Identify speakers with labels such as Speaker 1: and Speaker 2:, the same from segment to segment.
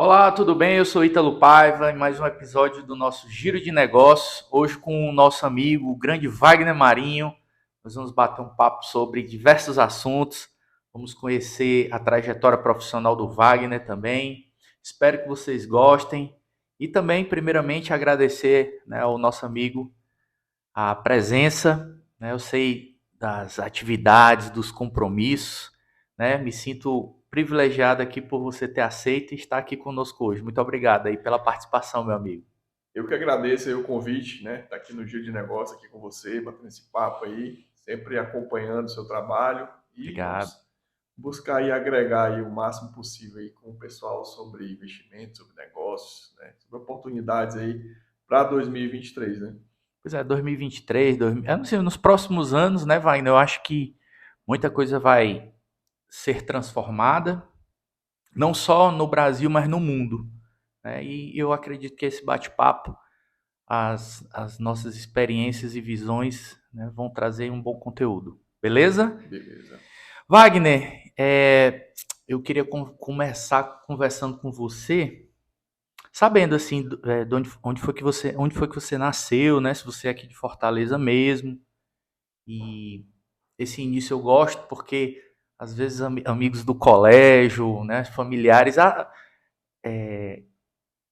Speaker 1: Olá, tudo bem? Eu sou Ítalo Paiva em mais um episódio do nosso Giro de Negócios. Hoje com o nosso amigo, o grande Wagner Marinho. Nós vamos bater um papo sobre diversos assuntos. Vamos conhecer a trajetória profissional do Wagner também. Espero que vocês gostem. E também, primeiramente, agradecer, ao nosso amigo a presença. Eu sei das atividades, dos compromissos. Me sinto privilegiado aqui por você ter aceito e estar aqui conosco hoje. Muito obrigado aí pela participação, meu amigo.
Speaker 2: Eu que agradeço aí o convite, né? Estar aqui no Giro de Negócio aqui com você, batendo esse papo aí, sempre acompanhando o seu trabalho e
Speaker 1: Obrigado.
Speaker 2: vamos buscar aí agregar aí o máximo possível aí com o pessoal sobre investimentos, sobre negócios, né? Sobre oportunidades aí para 2023, né?
Speaker 1: Pois é, 2023, eu não sei, nos próximos anos, né, Wagner? Eu acho que muita coisa vai ser transformada, não só no Brasil, mas no mundo. E eu acredito que esse bate-papo, as nossas experiências e visões, vão trazer um bom conteúdo. Beleza?
Speaker 2: Beleza.
Speaker 1: Wagner, eu queria começar conversando com você, sabendo assim, de onde foi que você nasceu, né? Se você é aqui de Fortaleza mesmo. E esse início eu gosto porque às vezes amigos do colégio, né, familiares,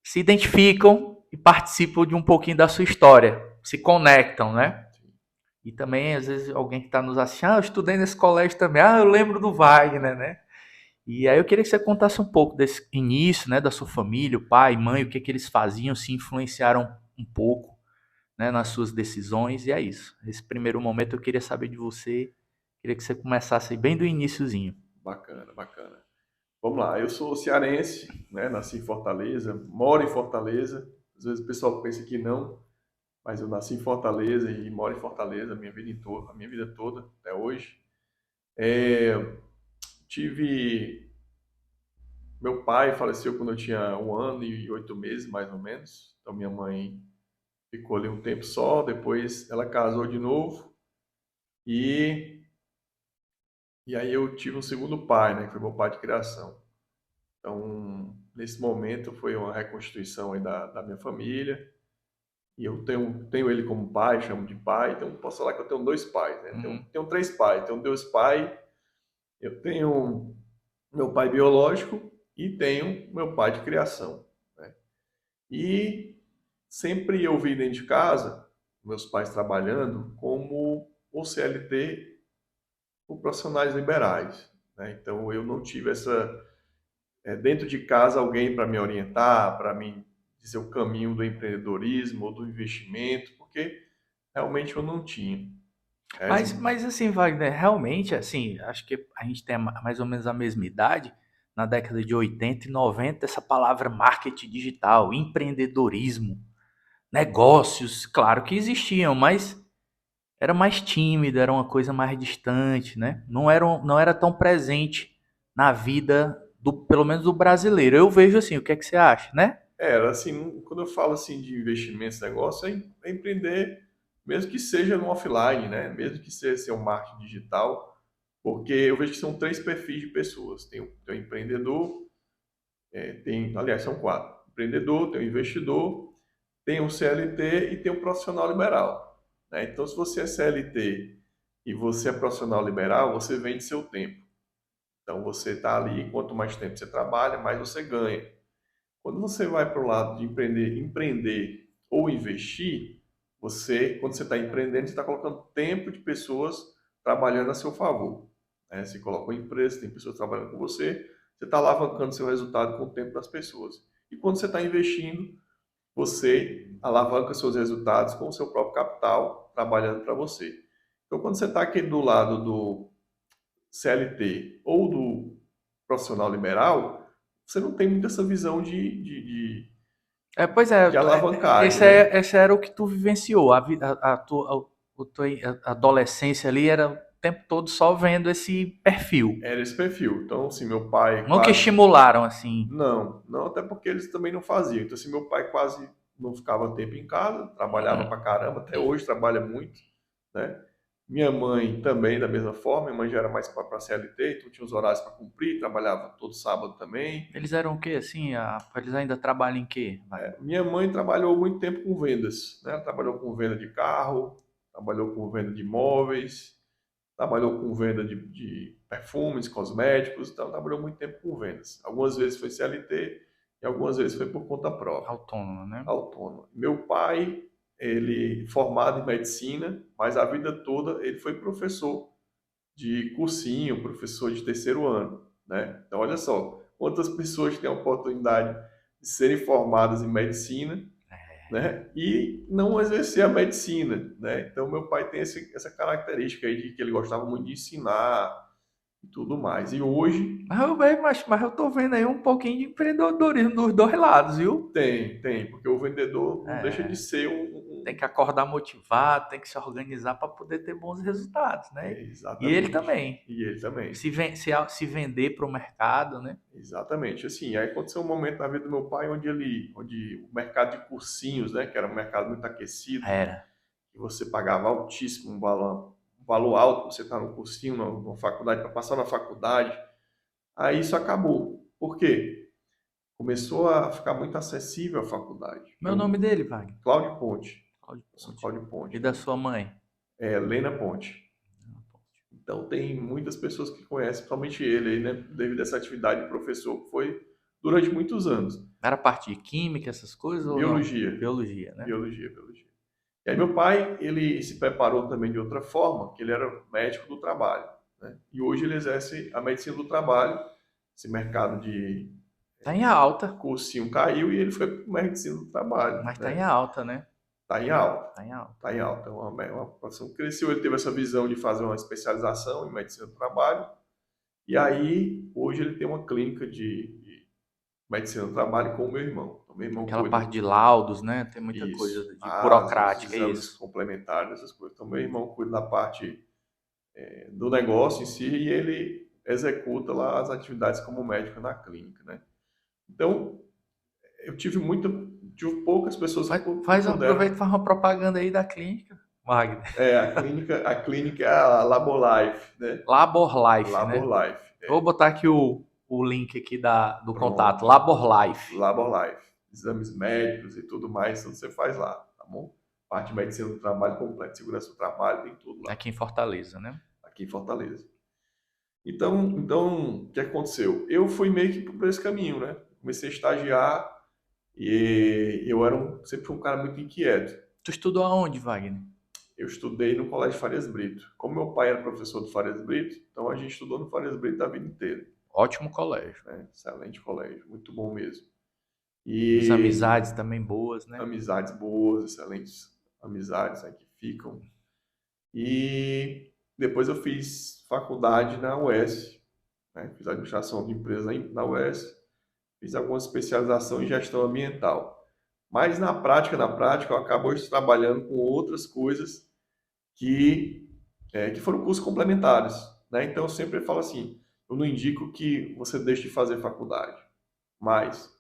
Speaker 1: se identificam e participam de um pouquinho da sua história, se conectam, né?
Speaker 2: Sim.
Speaker 1: E também, às vezes, alguém que está nos assistindo, eu estudei nesse colégio também, eu lembro do Wagner, né? E aí eu queria que você contasse um pouco desse início, né, da sua família, o pai, mãe, o que que eles faziam, se influenciaram um pouco, né, nas suas decisões, e é isso. Esse primeiro momento eu queria saber de você, queria que você começasse bem do iniciozinho.
Speaker 2: Bacana, bacana. Vamos lá, eu sou cearense, né? Nasci em Fortaleza, moro em Fortaleza. Às vezes o pessoal pensa que não, mas eu nasci em Fortaleza e moro em Fortaleza a minha vida toda até hoje. Tive. Meu pai faleceu quando eu tinha 1 ano e 8 meses, mais ou menos. Então minha mãe ficou ali um tempo só, depois ela casou de novo e, e aí eu tive um segundo pai, né, que foi meu pai de criação. Então, nesse momento foi uma reconstituição aí da minha família e eu tenho ele como pai, chamo de pai, então posso falar que eu tenho dois pais, né?
Speaker 1: Uhum.
Speaker 2: Tenho três pais, tenho dois pais, eu tenho meu pai biológico e tenho meu pai de criação, né? E sempre eu vi dentro de casa, meus pais trabalhando como o CLT por profissionais liberais, né? Então eu não tive dentro de casa alguém para me orientar, para me dizer o caminho do empreendedorismo ou do investimento, porque realmente eu não tinha. É,
Speaker 1: Mas assim, Wagner, realmente, assim, acho que a gente tem mais ou menos a mesma idade, na década de 80 e 90, essa palavra marketing digital, empreendedorismo, negócios, claro que existiam, mas era mais tímido, era uma coisa mais distante, né? Não era tão presente na vida do, pelo menos do brasileiro. Eu vejo assim, o que é que você acha, né?
Speaker 2: Era assim, quando eu falo assim de investimentos, negócio, é empreender, mesmo que seja no offline, né? Mesmo que seja ser um marketing digital, porque eu vejo que são três perfis de pessoas. Tem o empreendedor, aliás, são quatro. Empreendedor, tem o investidor, tem o CLT e tem o profissional liberal, né? Então, se você é CLT e você é profissional liberal, você vende seu tempo. Então, você está ali, quanto mais tempo você trabalha, mais você ganha. Quando você vai para o lado de empreender ou investir, quando você está empreendendo, você está colocando tempo de pessoas trabalhando a seu favor, né? Você coloca uma empresa, tem pessoas trabalhando com você, você está alavancando seu resultado com o tempo das pessoas. E quando você está investindo, você alavanca seus resultados com o seu próprio capital, trabalhando para você. Então, quando você está aqui do lado do CLT ou do profissional liberal, você não tem muito essa visão
Speaker 1: Pois é,
Speaker 2: de alavancagem, né?
Speaker 1: esse era o que tu vivenciou, a tua adolescência ali era o tempo todo só vendo esse perfil.
Speaker 2: Era esse perfil. Então, assim, meu pai
Speaker 1: Nunca
Speaker 2: quase.
Speaker 1: estimularam assim.
Speaker 2: Não, não, até porque eles também não faziam. Então, assim, meu pai quase não ficava tempo em casa, trabalhava
Speaker 1: Uhum.
Speaker 2: pra caramba, até hoje trabalha muito, né? Minha mãe também, da mesma forma. Minha mãe já era mais para CLT, então tinha os horários para cumprir, trabalhava todo sábado também.
Speaker 1: Eles eram o quê, assim? Eles ainda trabalham em quê, Wagner?
Speaker 2: Minha mãe trabalhou muito tempo com vendas, né? Ela trabalhou com venda de carro, trabalhou com venda de imóveis, trabalhou com venda de perfumes, cosméticos, então trabalhou muito tempo com vendas. Algumas vezes foi CLT e algumas vezes foi por conta própria,
Speaker 1: Autônomo, né?
Speaker 2: autônomo. Meu pai, ele formado em medicina, mas a vida toda ele foi professor de cursinho, professor de terceiro ano, né? Então olha só, quantas pessoas têm a oportunidade de serem formadas em medicina, né? E não exercer a medicina, né? Então meu pai tem essa característica aí de que ele gostava muito de ensinar e tudo mais. E hoje
Speaker 1: Mas eu tô vendo aí um pouquinho de empreendedorismo dos dois lados, viu?
Speaker 2: tem, porque o vendedor não deixa de
Speaker 1: É,
Speaker 2: ser
Speaker 1: tem que acordar motivado, tem que se organizar para poder ter bons resultados, né? E ele
Speaker 2: exatamente.
Speaker 1: também.
Speaker 2: E ele também.
Speaker 1: Se vender para o mercado, né?
Speaker 2: Exatamente. Assim, aí aconteceu um momento na vida do meu pai onde o mercado de cursinhos, né, que era um mercado muito aquecido,
Speaker 1: Era.
Speaker 2: que você pagava altíssimo, um valor alto pra você estar no cursinho, numa faculdade, para passar na faculdade. Aí isso acabou. Por quê? Começou a ficar muito acessível a faculdade.
Speaker 1: Meu nome dele, Wagner?
Speaker 2: Cláudio Ponte,
Speaker 1: Cláudio
Speaker 2: professor
Speaker 1: Ponte.
Speaker 2: Cláudio
Speaker 1: E
Speaker 2: Ponte,
Speaker 1: da sua mãe?
Speaker 2: Lena Ponte. Então tem muitas pessoas que conhecem, principalmente ele aí, né, devido a essa atividade de professor que foi durante muitos anos.
Speaker 1: Era parte de química, essas coisas ou não?
Speaker 2: Biologia,
Speaker 1: Biologia, né?
Speaker 2: biologia. E aí meu pai, ele se preparou também de outra forma, que ele era médico do trabalho, né? E hoje ele exerce a medicina do trabalho. Esse mercado de
Speaker 1: Tá em alta,
Speaker 2: cursinho caiu e ele foi para medicina do trabalho,
Speaker 1: mas tá em
Speaker 2: né?
Speaker 1: alta, né?
Speaker 2: Tá em alta,
Speaker 1: Tá em alta.
Speaker 2: tá em alta. É uma profissão que cresceu, ele teve essa visão de fazer uma especialização em medicina do trabalho. E aí, hoje ele tem uma clínica de medicina do trabalho com o meu irmão. Então, meu irmão
Speaker 1: Aquela
Speaker 2: cuida
Speaker 1: parte de laudos, né? Tem muita coisa
Speaker 2: isso,
Speaker 1: de
Speaker 2: os
Speaker 1: burocrática, é
Speaker 2: exames
Speaker 1: isso.
Speaker 2: complementares, essas coisas. Então, meu irmão cuida da parte do negócio em si e ele executa lá as atividades como médico na clínica, né? Então, eu tive poucas pessoas que
Speaker 1: Aproveita
Speaker 2: puderam.
Speaker 1: e faz uma propaganda aí da clínica, Wagner.
Speaker 2: A clínica é a Labolife, né?
Speaker 1: Labor Life, né?
Speaker 2: Labolife,
Speaker 1: Eu vou botar aqui o link aqui do contato.
Speaker 2: pronto.
Speaker 1: Labor Life.
Speaker 2: Labolife. Exames médicos e tudo mais, tudo você faz lá, tá bom? Parte de medicina do trabalho completa, segurança do trabalho, tem tudo lá,
Speaker 1: Aqui em Fortaleza, né?
Speaker 2: aqui em Fortaleza. Então, o que aconteceu? Eu fui meio que por esse caminho, né? Comecei a estagiar e eu sempre fui um cara muito inquieto.
Speaker 1: Tu estudou aonde, Wagner?
Speaker 2: Eu estudei no Colégio Farias Brito. Como meu pai era professor do Farias Brito, então a gente estudou no Farias Brito a vida inteira,
Speaker 1: Ótimo colégio.
Speaker 2: né? Excelente colégio, muito bom mesmo.
Speaker 1: As
Speaker 2: E
Speaker 1: amizades também boas, né?
Speaker 2: amizades boas, excelentes amizades, né, que ficam. E depois eu fiz faculdade na UES, né? Fiz administração de empresas na UES, fiz alguma especialização em gestão ambiental. Mas na prática, eu acabo hoje trabalhando com outras coisas que foram cursos complementares, né? Então eu sempre falo assim, eu não indico que você deixe de fazer faculdade, mas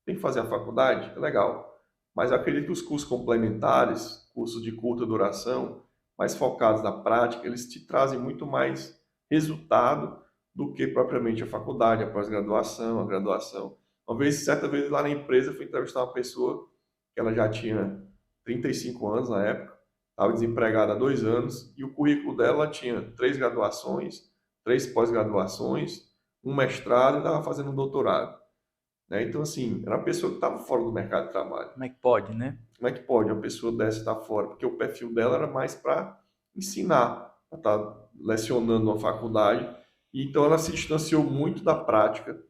Speaker 2: tem que fazer a faculdade, é legal. Mas eu acredito que os cursos complementares, cursos de curta duração, mais focados na prática, eles te trazem muito mais resultado do que propriamente a faculdade, a pós-graduação, a graduação. Certa vez lá na empresa, eu fui entrevistar uma pessoa que ela já tinha 35 anos na época, estava desempregada há 2 anos, e o currículo dela tinha 3 graduações, 3 pós-graduações, um mestrado e estava fazendo um doutorado, né? Então, assim, era uma pessoa que estava fora do mercado de trabalho.
Speaker 1: Como é que pode, né?
Speaker 2: Como é que pode uma pessoa dessa estar fora? Porque o perfil dela era mais para ensinar, para estar lecionando na faculdade. E então ela se distanciou muito da prática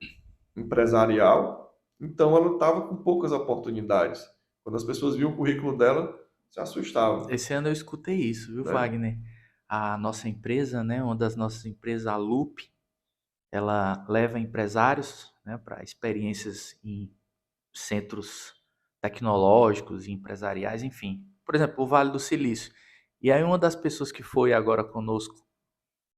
Speaker 2: empresarial, então ela estava com poucas oportunidades. Quando as pessoas viam o currículo dela, se assustavam,
Speaker 1: Esse ano eu escutei isso, viu,
Speaker 2: né?
Speaker 1: Wagner? A nossa empresa, né? Uma das nossas empresas, a Loop, ela leva empresários, né, para experiências em centros tecnológicos e empresariais, enfim. Por exemplo, o Vale do Silício. E aí uma das pessoas que foi agora conosco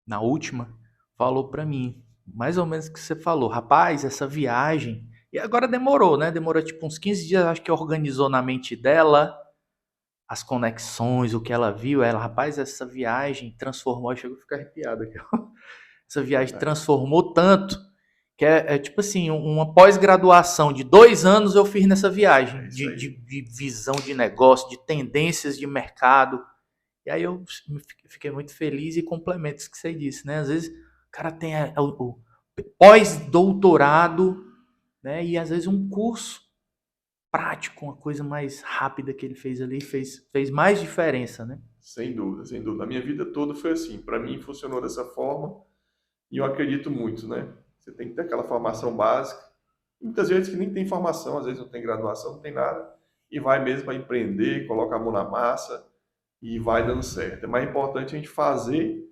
Speaker 1: na última falou para mim, mais ou menos o que você falou, rapaz, essa viagem. E agora demorou, né? Demorou tipo uns 15 dias, acho que organizou na mente dela as conexões, o que ela viu, ela, rapaz, essa viagem transformou, chegou a ficar arrepiado aqui, ó. Essa viagem
Speaker 2: Verdade.
Speaker 1: transformou tanto que é tipo assim, uma pós-graduação de 2 anos eu fiz nessa viagem
Speaker 2: É isso
Speaker 1: de, de,
Speaker 2: aí.
Speaker 1: de visão de negócio, de tendências de mercado. E aí eu fiquei muito feliz e complemento isso que você disse, né? Às vezes o cara tem o pós-doutorado, né? E às vezes um curso prático, uma coisa mais rápida que ele fez ali, fez mais diferença, né?
Speaker 2: Sem dúvida, sem dúvida. A minha vida toda foi assim. Para mim funcionou dessa forma e eu acredito muito, né? Você tem que ter aquela formação básica. Muitas vezes que nem tem formação, às vezes não tem graduação, não tem nada, e vai mesmo para empreender, coloca a mão na massa e vai dando certo. É mais importante a gente fazer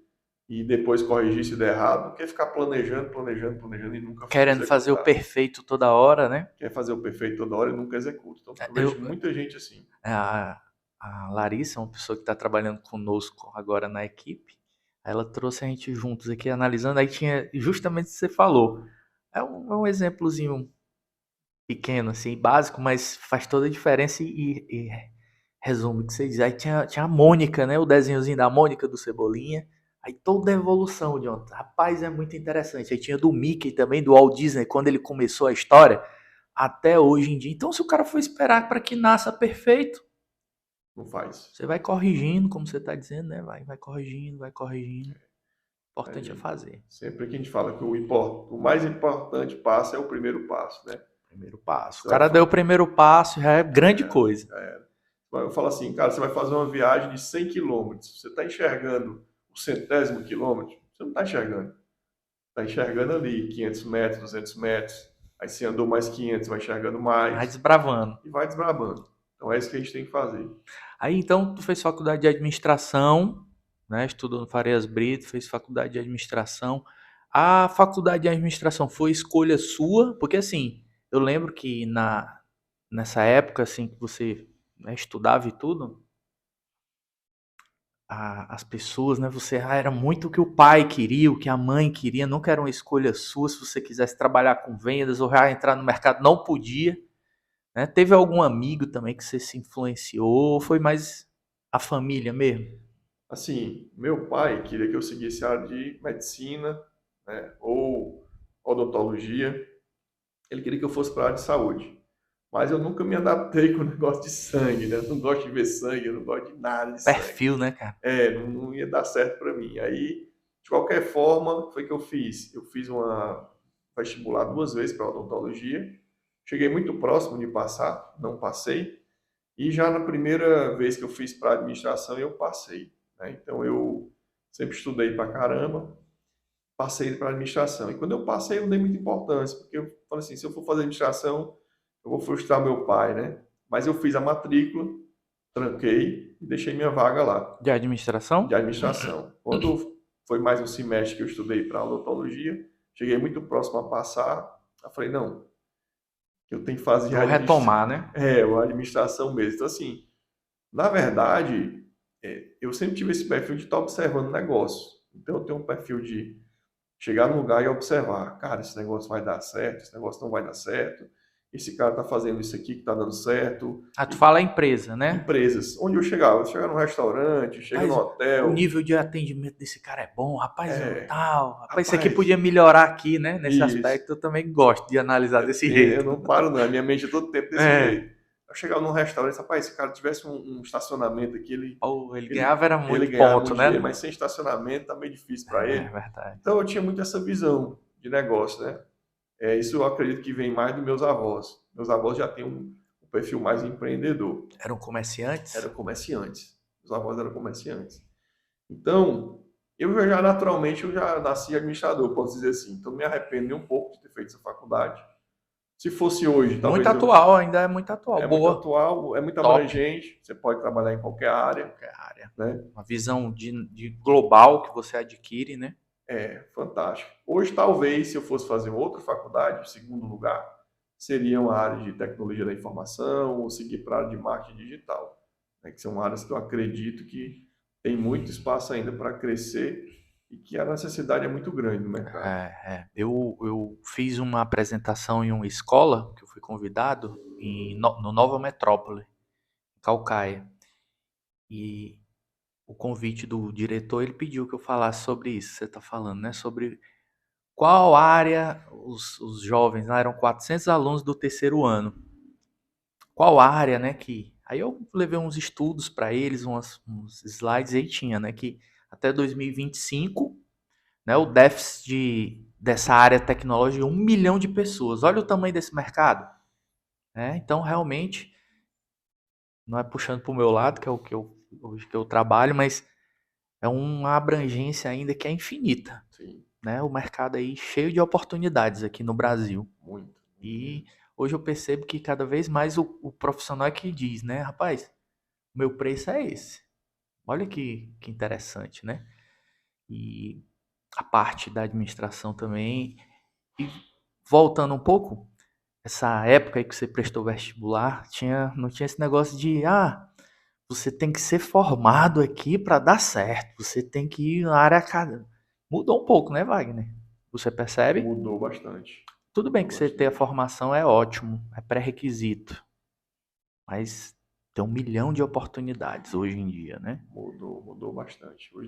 Speaker 2: e depois corrigir se der errado, do que ficar planejando, planejando, planejando e nunca
Speaker 1: Querendo fazer o
Speaker 2: executar.
Speaker 1: perfeito toda hora, né?
Speaker 2: Quer fazer o perfeito toda hora e nunca executa. Então, eu
Speaker 1: Eu,
Speaker 2: vejo muita gente assim.
Speaker 1: a, a Larissa, uma pessoa que está trabalhando conosco agora na equipe, ela trouxe a gente juntos aqui analisando, aí tinha justamente o que você falou. É um exemplozinho pequeno, assim, básico, mas faz toda a diferença e resume o que você diz. Aí tinha a Mônica, né? O desenhozinho da Mônica do Cebolinha. Aí toda a evolução de ontem. Rapaz, é muito interessante. Aí tinha do Mickey também, do Walt Disney, quando ele começou a história, até hoje em dia. Então, se o cara for esperar para que nasça perfeito,
Speaker 2: Não faz.
Speaker 1: você vai corrigindo, como você está dizendo, né? Vai corrigindo, vai corrigindo. O importante é
Speaker 2: Aí,
Speaker 1: fazer.
Speaker 2: sempre que a gente fala que o mais importante passo é o primeiro passo, né?
Speaker 1: Primeiro passo. O
Speaker 2: Você vai,
Speaker 1: cara deu o primeiro passo, já é grande coisa.
Speaker 2: eu falo assim, cara, você vai fazer uma viagem de 100 quilômetros, você está enxergando o 100º quilômetro? Você não está enxergando. Está enxergando ali 500 metros, 200 metros, aí você andou mais 500, vai enxergando
Speaker 1: Vai
Speaker 2: mais
Speaker 1: desbravando.
Speaker 2: e vai desbrabando. Então é isso que a gente tem que fazer.
Speaker 1: Aí então tu fez faculdade de administração, né? Estudou no Farias Brito, fez faculdade de administração. A faculdade de administração foi escolha sua, porque assim, eu lembro que nessa época assim que você, né, estudava e tudo, as pessoas, né? Você era muito o que o pai queria, o que a mãe queria, nunca era uma escolha sua. Se você quisesse trabalhar com vendas ou já entrar no mercado, não podia. Né? Teve algum amigo também que você se influenciou? Ou foi mais a família mesmo?
Speaker 2: Assim, meu pai queria que eu seguisse a área de medicina, né, ou odontologia. Ele queria que eu fosse para a área de saúde. Mas eu nunca me adaptei com o negócio de sangue, né? Eu não gosto de ver sangue, eu não gosto de nada de sangue.
Speaker 1: Perfil, né, cara?
Speaker 2: Não ia dar certo para mim. Aí, de qualquer forma, foi que eu fiz. Eu fiz uma vestibular 2 vezes para odontologia. Cheguei muito próximo de passar, não passei. E já na primeira vez que eu fiz para administração, eu passei, né? Então eu sempre estudei para caramba, passei para administração. E quando eu passei, eu não dei muita importância, porque eu falei assim, se eu for fazer administração, eu vou frustrar meu pai, né? Mas eu fiz a matrícula, tranquei e deixei minha vaga lá,
Speaker 1: De
Speaker 2: de
Speaker 1: administração?
Speaker 2: administração. Quando foi mais um semestre que eu estudei para odontologia, cheguei muito próximo a passar, eu falei, não, eu tenho que fazer
Speaker 1: Vou retomar, né?
Speaker 2: a administração mesmo. Então, assim, na verdade, eu sempre tive esse perfil de estar observando o negócio. Então, eu tenho um perfil de chegar num lugar e observar. Cara, esse negócio vai dar certo, esse negócio não vai dar certo. Esse cara está fazendo isso aqui que está dando certo.
Speaker 1: Ah, tu fala empresa, né?
Speaker 2: Empresas, onde eu chegava? Eu chegava num restaurante, chega no
Speaker 1: Rapaz, o
Speaker 2: hotel.
Speaker 1: nível de atendimento desse cara é bom, rapaz, o
Speaker 2: É,
Speaker 1: tal. Rapaz, isso aqui
Speaker 2: rapaz,
Speaker 1: podia melhorar aqui, né? Nesse
Speaker 2: isso.
Speaker 1: aspecto, eu também gosto de analisar desse
Speaker 2: Eu
Speaker 1: jeito.
Speaker 2: não paro, não. A minha mente é todo tempo desse
Speaker 1: É.
Speaker 2: jeito. Eu chegava num restaurante, rapaz, se o cara tivesse um estacionamento aqui,
Speaker 1: Ou ele
Speaker 2: ele,
Speaker 1: ganhava era
Speaker 2: ele
Speaker 1: muito
Speaker 2: ganhava
Speaker 1: ponto,
Speaker 2: muito
Speaker 1: né?
Speaker 2: dinheiro, mas sem estacionamento tá meio difícil para
Speaker 1: É
Speaker 2: ele.
Speaker 1: verdade.
Speaker 2: Então eu tinha muito essa visão de negócio, né? Isso eu acredito que vem mais dos meus avós. Meus avós já têm um perfil mais empreendedor.
Speaker 1: Eram comerciantes?
Speaker 2: Eram comerciantes. Os avós eram comerciantes. Então, já naturalmente eu já nasci administrador, posso dizer assim. Então, não me arrependo nem um pouco de ter feito essa faculdade. Se fosse hoje,
Speaker 1: Muito
Speaker 2: talvez
Speaker 1: atual, ainda é muito atual.
Speaker 2: é muito
Speaker 1: Boa,
Speaker 2: atual, é muito
Speaker 1: top.
Speaker 2: abrangente. Você pode trabalhar em qualquer área,
Speaker 1: Qualquer área.
Speaker 2: né?
Speaker 1: Uma visão de global que você adquire, né?
Speaker 2: É fantástico. Hoje, talvez, se eu fosse fazer outra faculdade, o segundo lugar, seria uma área de tecnologia da informação ou seguir para a área de marketing digital, né? Que são áreas que eu acredito que tem muito espaço ainda para crescer e que a necessidade é muito grande no mercado.
Speaker 1: Eu fiz uma apresentação em uma escola, que eu fui convidado, no Nova Metrópole, Calcaia. E o convite do diretor, ele pediu que eu falasse sobre isso, você está falando, né? Sobre qual área os jovens, lá eram 400 alunos do terceiro ano, qual área, né, que... Aí eu levei uns estudos para eles, uns slides, aí tinha, né, que até 2025, né, o déficit dessa área tecnológica é 1 milhão de pessoas. Olha o tamanho desse mercado. Né? Então, realmente, não é puxando para o meu lado, que é o que hoje que eu trabalho, mas é uma abrangência ainda que é infinita.
Speaker 2: Sim,
Speaker 1: Né? O mercado aí cheio de oportunidades aqui no Brasil.
Speaker 2: muito, muito
Speaker 1: E
Speaker 2: mesmo.
Speaker 1: hoje eu percebo que cada vez mais o profissional é que diz, né, rapaz, meu preço é esse. Olha que interessante, né? E a parte da administração também. E voltando um pouco, essa época aí que você prestou vestibular, não tinha esse negócio de, você tem que ser formado aqui para dar certo, você tem que ir na área acadêmica. Mudou um pouco, né, Wagner? Você percebe?
Speaker 2: Mudou bastante.
Speaker 1: Tudo bem
Speaker 2: Mudou
Speaker 1: que você ter a
Speaker 2: bastante.
Speaker 1: formação é ótimo, é pré-requisito, mas tem 1 milhão de oportunidades hoje em dia, né?
Speaker 2: Mudou bastante. Hoje,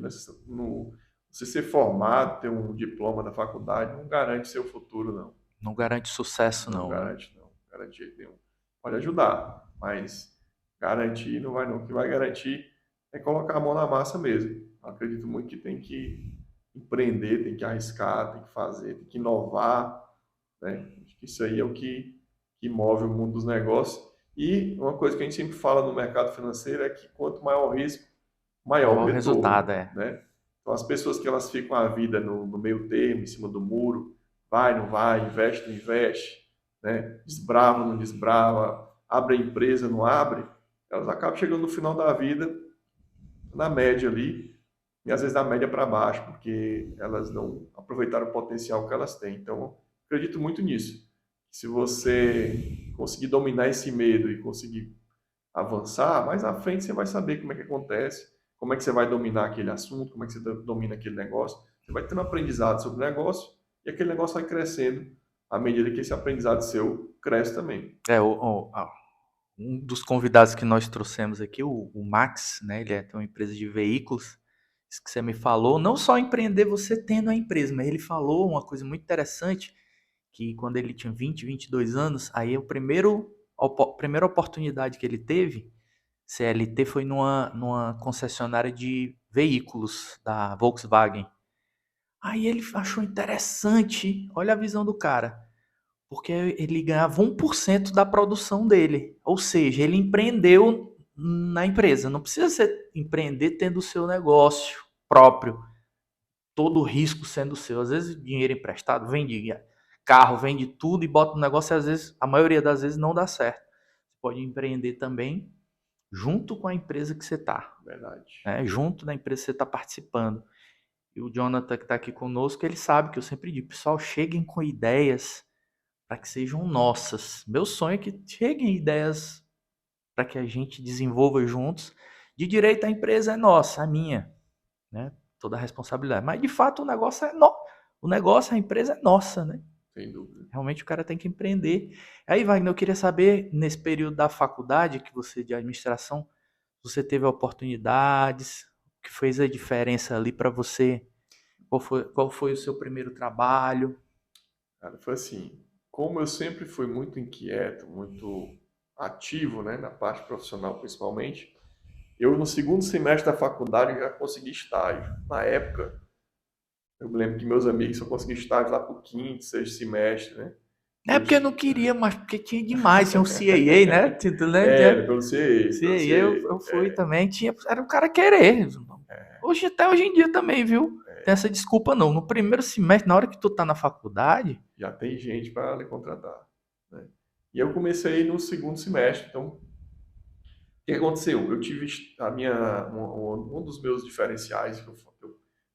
Speaker 2: você ser formado, ter um diploma da faculdade, não garante seu futuro, não.
Speaker 1: Não garante sucesso,
Speaker 2: Não
Speaker 1: não, né?
Speaker 2: garante, não. Garante de jeito nenhum. Pode ajudar, mas garantir não vai, não. O que vai garantir é colocar a mão na massa mesmo. Eu acredito muito que tem que empreender, tem que arriscar, tem que fazer, tem que inovar, né? Acho que isso aí é o que move o mundo dos negócios. E uma coisa que a gente sempre fala no mercado financeiro é que quanto maior o risco, maior o
Speaker 1: Maior resultado
Speaker 2: retorno,
Speaker 1: é.
Speaker 2: né? Então, as pessoas que elas ficam a vida no meio termo, em cima do muro, vai, não vai, investe, não investe, né? Desbrava, não desbrava, abre a empresa, não abre, elas acabam chegando no final da vida, na média ali, e às vezes da média para baixo, porque elas não aproveitaram o potencial que elas têm. Então, acredito muito nisso. Se você conseguir dominar esse medo e conseguir avançar, mais à frente você vai saber como é que acontece, como é que você vai dominar aquele assunto, como é que você domina aquele negócio. Você vai tendo aprendizado sobre o negócio e aquele negócio vai crescendo à medida que esse aprendizado seu cresce também.
Speaker 1: Um dos convidados que nós trouxemos aqui, o Max, né? Ele tem uma empresa de veículos. Isso que você me falou, não só empreender você tendo a empresa, mas ele falou uma coisa muito interessante, que quando ele tinha 22 anos, aí a primeira oportunidade que ele teve, CLT, foi numa concessionária de veículos da Volkswagen. Aí ele achou interessante, olha a visão do cara, porque ele ganhava 1% da produção dele. Ou seja, ele empreendeu na empresa. Não precisa ser empreender tendo o seu negócio próprio, todo o risco sendo seu. Às vezes dinheiro emprestado, vende carro, vende tudo e bota no negócio e às vezes, a maioria das vezes não dá certo. Você pode empreender também junto com a empresa que você está,
Speaker 2: Verdade.
Speaker 1: né? Junto da empresa que você está participando. E o Jonathan que está aqui conosco, ele sabe que eu sempre digo, pessoal, cheguem com ideias para que sejam nossas. Meu sonho é que cheguem ideias para que a gente desenvolva juntos. De direito, a empresa é nossa, a minha, né? Toda a responsabilidade. Mas de fato o negócio, a empresa é nossa, né?
Speaker 2: Sem dúvida.
Speaker 1: Realmente o cara tem que empreender. Aí, Wagner, eu queria saber, nesse período da faculdade que você de administração, você teve oportunidades, o que fez a diferença ali para você? Qual foi o seu primeiro trabalho?
Speaker 2: Cara, foi assim, como eu sempre fui muito inquieto, muito ativo, né, na parte profissional principalmente, eu no segundo semestre da faculdade já consegui estágio. Na época, eu me lembro que meus amigos só conseguiam estágio lá para o quinto, sexto semestre, né?
Speaker 1: É
Speaker 2: Eu,
Speaker 1: porque eu não queria, mas porque tinha demais, tinha um CAA, né?
Speaker 2: era, pelo CA, pelo
Speaker 1: CAA eu
Speaker 2: CA.
Speaker 1: fui também, era o cara querer. Até hoje em dia também, viu? Tem essa desculpa não. No primeiro semestre, na hora que tu tá na faculdade,
Speaker 2: Já tem gente para lhe contratar, né? E eu comecei no segundo semestre, então o que aconteceu? Eu tive um dos meus diferenciais que eu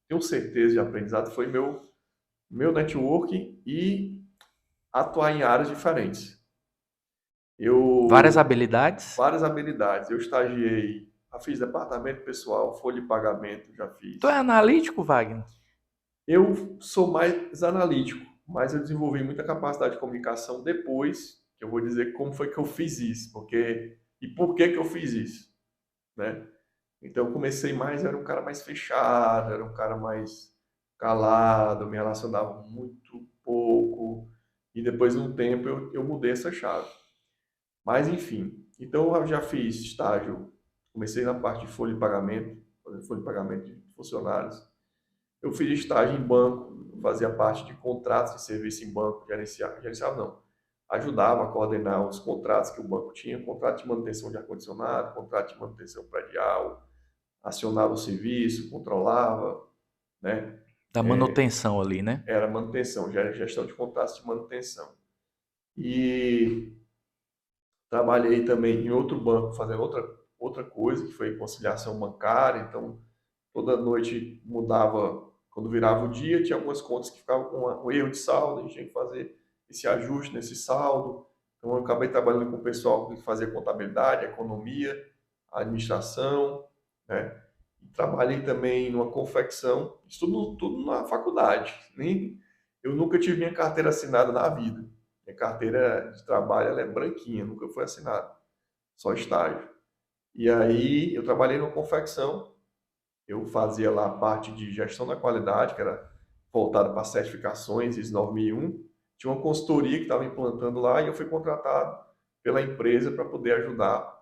Speaker 2: tenho certeza de aprendizado foi meu networking e atuar em áreas diferentes.
Speaker 1: várias
Speaker 2: Eu
Speaker 1: habilidades.
Speaker 2: várias habilidades. Eu estagiei, já fiz departamento pessoal, folha de pagamento, já
Speaker 1: Tu é
Speaker 2: fiz.
Speaker 1: analítico, Wagner?
Speaker 2: Eu sou mais analítico, mas eu desenvolvi muita capacidade de comunicação depois, que eu vou dizer como foi que eu fiz isso, porque e por que que eu fiz isso, né? Então eu comecei mais, era um cara mais fechado, era um cara mais calado, me relacionava muito pouco, e depois de um tempo eu mudei essa chave. Mas enfim, então eu já fiz estágio, comecei na parte de folha de pagamento, fazendo folha de pagamento de funcionários. Eu fiz estágio em banco, fazia parte de contratos de serviço em banco, gerenciava não, ajudava a coordenar os contratos que o banco tinha, contrato de manutenção de ar-condicionado, contrato de manutenção predial, acionava o serviço, controlava, né?
Speaker 1: Da manutenção ali, né?
Speaker 2: Era manutenção, já era gestão de contratos de manutenção. E trabalhei também em outro banco, fazendo outra coisa, que foi conciliação bancária. Então, toda noite mudava, quando virava o dia, tinha algumas contas que ficavam com um erro de saldo, a gente tinha que fazer esse ajuste nesse saldo. Então, eu acabei trabalhando com o pessoal que fazia contabilidade, economia, administração, né? E trabalhei também numa confecção, isso tudo na faculdade. Eu nunca tive minha carteira assinada na vida. Minha carteira de trabalho ela é branquinha, nunca foi assinada, só estágio. E aí eu trabalhei numa confecção, eu fazia lá a parte de gestão da qualidade, que era voltada para certificações, ISO 9001. Tinha uma consultoria que estava implantando lá e eu fui contratado pela empresa para poder ajudar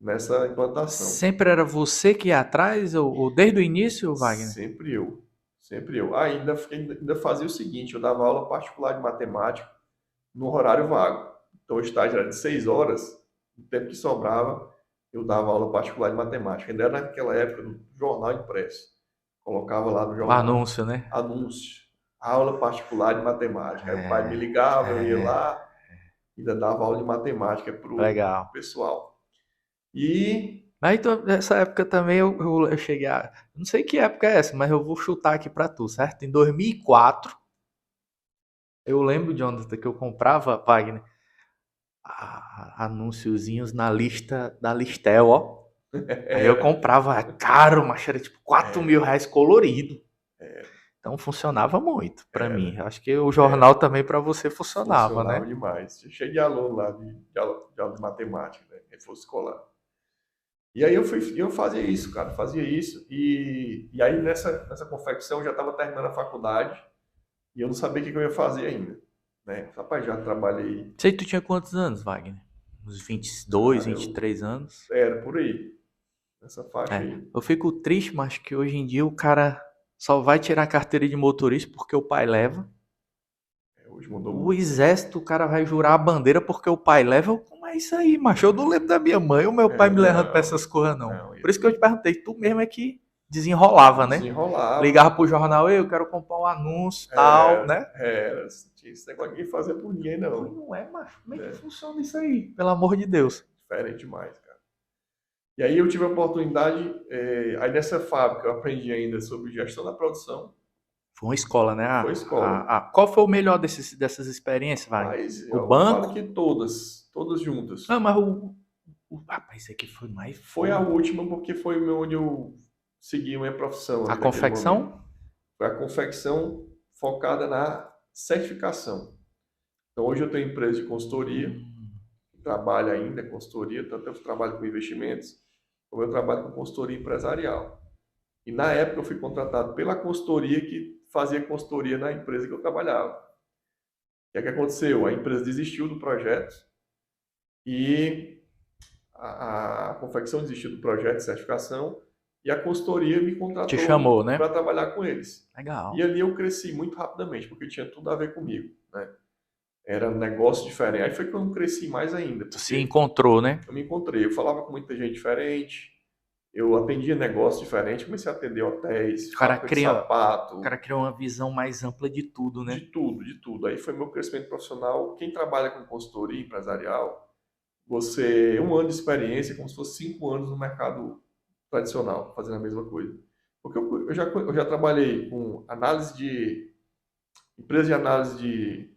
Speaker 2: nessa implantação.
Speaker 1: Sempre era você que ia atrás, ou desde o início, Wagner?
Speaker 2: Sempre eu, sempre eu. Ainda fazia o seguinte, eu dava aula particular de matemática no horário vago. Então o estágio era de 6 horas, o tempo que sobrava, eu dava aula particular de matemática. Ainda era naquela época do jornal impresso. Colocava lá no
Speaker 1: O
Speaker 2: jornal,
Speaker 1: anúncio, né?
Speaker 2: anúncio, aula particular de matemática. Aí o pai me
Speaker 1: É,
Speaker 2: ligava, eu ia
Speaker 1: é,
Speaker 2: lá, ainda dava aula de matemática para o
Speaker 1: legal.
Speaker 2: pessoal. E
Speaker 1: Mas então, nessa época também eu cheguei a. Não sei que época é essa, mas eu vou chutar aqui pra tu, certo? Em 2004, eu lembro, Jonathan, que eu comprava, Wagner, anúnciozinhos na lista da Listel, ó. Aí eu
Speaker 2: era,
Speaker 1: comprava, caro, mas era tipo 4 mil reais colorido.
Speaker 2: era,
Speaker 1: Então funcionava muito pra mim.
Speaker 2: era,
Speaker 1: Acho que o jornal
Speaker 2: era.
Speaker 1: também pra você funcionava,
Speaker 2: Funcionava
Speaker 1: né?
Speaker 2: demais. Cheio de aluno lá de aula de matemática, né? Reforço escolar. E aí eu fazia isso, cara, fazia isso. E aí nessa confecção eu já estava terminando a faculdade e eu não sabia o que eu ia fazer ainda, né? Rapaz, já trabalhei,
Speaker 1: Sei que tu tinha quantos anos, Wagner? Uns 22,
Speaker 2: cara,
Speaker 1: 23 anos.
Speaker 2: era por aí, nessa faixa
Speaker 1: É,
Speaker 2: aí.
Speaker 1: eu fico triste, mas que hoje em dia o cara só vai tirar a carteira de motorista porque o pai leva.
Speaker 2: Hoje mudou
Speaker 1: O
Speaker 2: muito, né?
Speaker 1: exército, o cara vai jurar a bandeira porque o pai leva. Como é isso aí, macho? Eu não lembro da minha mãe, o meu pai me levando pra
Speaker 2: Não,
Speaker 1: essas coisas, não.
Speaker 2: não,
Speaker 1: Por isso que eu te perguntei, tu mesmo é que desenrolava, né?
Speaker 2: desenrolava.
Speaker 1: Ligava pro jornal, eu quero comprar um anúncio, tal,
Speaker 2: Era,
Speaker 1: né?
Speaker 2: era, tinha esse negócio de fazer por ninguém,
Speaker 1: Pois
Speaker 2: não.
Speaker 1: não é, macho. Como é que
Speaker 2: Né?
Speaker 1: funciona isso aí? Pelo amor de Deus.
Speaker 2: Diferente demais, cara. E aí eu tive a oportunidade, aí nessa fábrica eu aprendi ainda sobre gestão da produção,
Speaker 1: Foi uma escola, né?
Speaker 2: foi escola.
Speaker 1: Qual foi o melhor dessas experiências, Wagner?
Speaker 2: Mas
Speaker 1: O
Speaker 2: eu falo
Speaker 1: banco?
Speaker 2: que todas juntas.
Speaker 1: Não, mas rapaz, esse aqui foi mais
Speaker 2: Foi a
Speaker 1: foda.
Speaker 2: última porque foi onde eu segui a minha profissão
Speaker 1: A
Speaker 2: ali naquele momento.
Speaker 1: confecção?
Speaker 2: Foi a confecção focada na certificação. Então hoje eu tenho empresa de consultoria,
Speaker 1: Hum,
Speaker 2: trabalho ainda com consultoria, tanto eu trabalho com investimentos, como eu trabalho com consultoria empresarial. E na época eu fui contratado pela consultoria que fazia consultoria na empresa que eu trabalhava. O que é que aconteceu? A empresa desistiu do projeto e a confecção desistiu do projeto de certificação e a consultoria me
Speaker 1: te
Speaker 2: contratou
Speaker 1: chamou, né?
Speaker 2: para trabalhar com eles. E
Speaker 1: Legal.
Speaker 2: ali eu cresci muito rapidamente, porque tinha tudo a ver comigo, né? Era um negócio diferente. Aí foi quando eu cresci mais ainda,
Speaker 1: Tu se
Speaker 2: porque
Speaker 1: encontrou, né?
Speaker 2: eu me encontrei. Eu falava com muita gente diferente, eu atendia negócios diferentes, comecei a atender hotéis,
Speaker 1: O cara
Speaker 2: fábrica de
Speaker 1: cria, o
Speaker 2: sapato,
Speaker 1: cara cria uma visão mais ampla de tudo,
Speaker 2: de
Speaker 1: né?
Speaker 2: tudo, de tudo. Aí foi meu crescimento profissional. Quem trabalha com consultoria empresarial, você, um ano de experiência, é como se fosse 5 anos no mercado tradicional, fazendo a mesma coisa. Porque eu já trabalhei com empresas de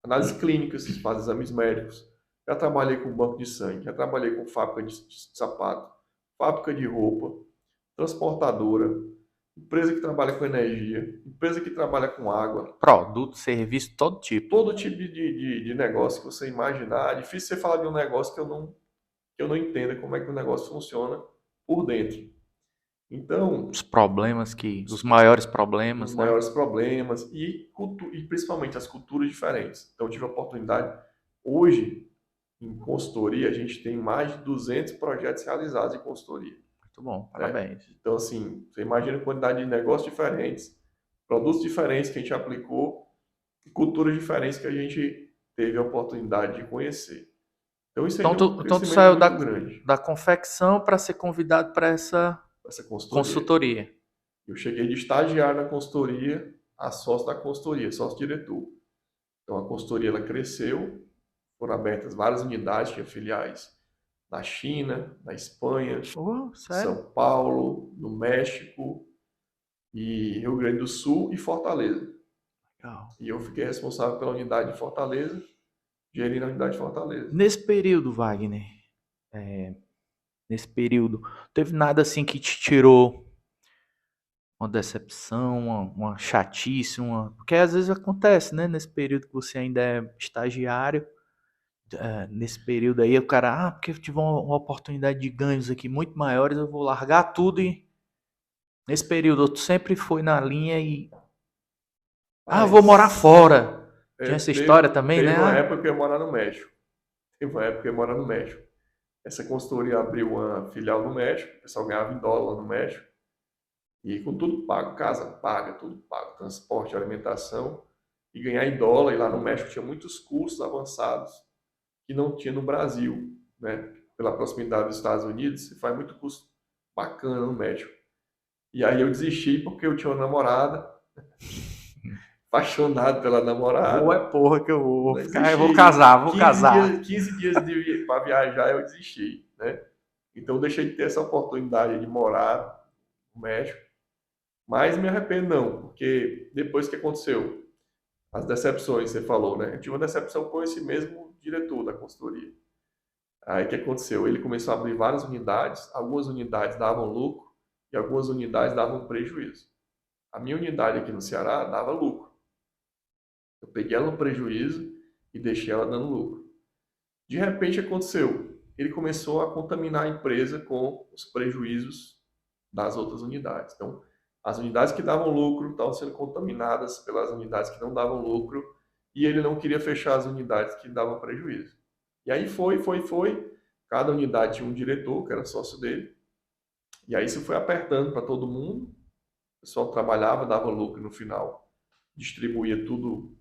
Speaker 2: análise clínicas, que fazem exames médicos. Já trabalhei com banco de sangue, já trabalhei com fábrica de sapato, fábrica de roupa, transportadora, empresa que trabalha com energia, empresa que trabalha com água.
Speaker 1: Produto, serviço, todo tipo.
Speaker 2: Todo tipo de negócio que você imaginar. É difícil você falar de um negócio que eu não entenda como é que o negócio funciona, por dentro. Então,
Speaker 1: Os maiores
Speaker 2: os
Speaker 1: problemas, né?
Speaker 2: maiores problemas e principalmente as culturas diferentes. Então, eu tive a oportunidade, hoje, em consultoria, a gente tem mais de 200 projetos realizados em consultoria,
Speaker 1: Muito bom,
Speaker 2: né?
Speaker 1: parabéns.
Speaker 2: Então, assim, você imagina a quantidade de negócios diferentes, produtos diferentes que a gente aplicou e culturas diferentes que a gente teve a oportunidade de conhecer. Então, isso aí
Speaker 1: Então
Speaker 2: deu um
Speaker 1: tu
Speaker 2: crescimento
Speaker 1: saiu
Speaker 2: muito grande
Speaker 1: da confecção para ser convidado para essa
Speaker 2: para essa consultoria.
Speaker 1: consultoria.
Speaker 2: Eu cheguei de estagiário na consultoria a sócio da consultoria, sócio-diretor. Então, a consultoria ela cresceu, foram abertas várias unidades, tinha filiais na China, na Espanha,
Speaker 1: Oh, sério?
Speaker 2: São Paulo, no México, e Rio Grande do Sul e Fortaleza.
Speaker 1: Legal.
Speaker 2: E eu fiquei responsável pela unidade de Fortaleza, gerindo a unidade de Fortaleza.
Speaker 1: Nesse período, Wagner, nesse período, teve nada assim que te tirou uma decepção, uma chatice, porque às vezes acontece, né? Nesse período que você ainda é estagiário, nesse período aí o cara, porque eu tive uma oportunidade de ganhos aqui muito maiores, eu vou largar tudo e nesse período tu sempre foi na linha e vou morar
Speaker 2: Mas
Speaker 1: fora. Tinha essa história
Speaker 2: teve,
Speaker 1: também, né?
Speaker 2: teve uma época que eu ia morar no México. Teve uma época que eu ia morar no México. Essa consultoria abriu uma filial no México, o pessoal ganhava em dólar lá no México, e com tudo pago, casa paga, tudo pago, transporte, alimentação, e ganhar em dólar, e lá no México tinha muitos cursos avançados que não tinha no Brasil, né? Pela proximidade dos Estados Unidos, se faz muito curso bacana no México. E aí eu desisti porque eu tinha uma namorada, apaixonado pela
Speaker 1: Vou é
Speaker 2: namorada,
Speaker 1: porra que eu vou ficar, eu vou
Speaker 2: desisti.
Speaker 1: casar, vou
Speaker 2: 15
Speaker 1: casar.
Speaker 2: dias, 15 dias para viajar eu desisti, né? Então eu deixei de ter essa oportunidade de morar no México, mas me arrependo não, porque depois que aconteceu, as decepções, você falou, né? Eu tive uma decepção com esse mesmo diretor da consultoria. Aí o que aconteceu? Ele começou a abrir várias unidades, algumas unidades davam lucro e algumas unidades davam prejuízo. A minha unidade aqui no Ceará dava lucro. Eu peguei ela no prejuízo e deixei ela dando lucro. De repente aconteceu, ele começou a contaminar a empresa com os prejuízos das outras unidades. Então, as unidades que davam lucro estavam sendo contaminadas pelas unidades que não davam lucro e ele não queria fechar as unidades que davam prejuízo. E aí foi. Cada unidade tinha um diretor, que era sócio dele. E aí isso foi apertando para todo mundo. O pessoal trabalhava, dava lucro no final, distribuía tudo,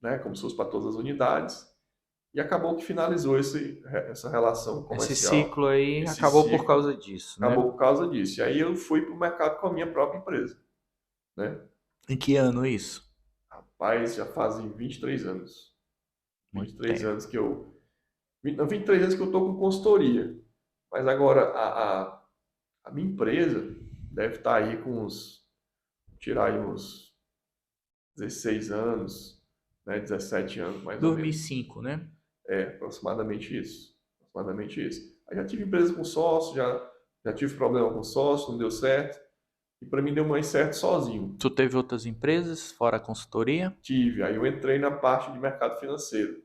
Speaker 2: né, como se fosse para todas as unidades. E acabou que finalizou essa relação
Speaker 1: Esse
Speaker 2: comercial.
Speaker 1: ciclo aí
Speaker 2: Esse
Speaker 1: acabou por
Speaker 2: ciclo
Speaker 1: causa disso, né?
Speaker 2: acabou por causa disso. E aí eu fui para o mercado com a minha própria empresa, né?
Speaker 1: Em que ano isso?
Speaker 2: Rapaz, já fazem 23 anos.
Speaker 1: Muito
Speaker 2: 23
Speaker 1: tempo.
Speaker 2: anos que eu... Não, 23 anos que eu estou com consultoria. Mas agora a minha empresa deve estar aí com uns... Tirar aí uns 16 anos, né? 17 anos mais ou menos.
Speaker 1: 2005, né?
Speaker 2: Aproximadamente isso. Aproximadamente isso. Aí já tive empresa com sócio, já tive problema com sócio, não deu certo. E para mim deu mais certo sozinho.
Speaker 1: Tu teve outras empresas fora a consultoria?
Speaker 2: Tive. Aí eu entrei na parte de mercado financeiro.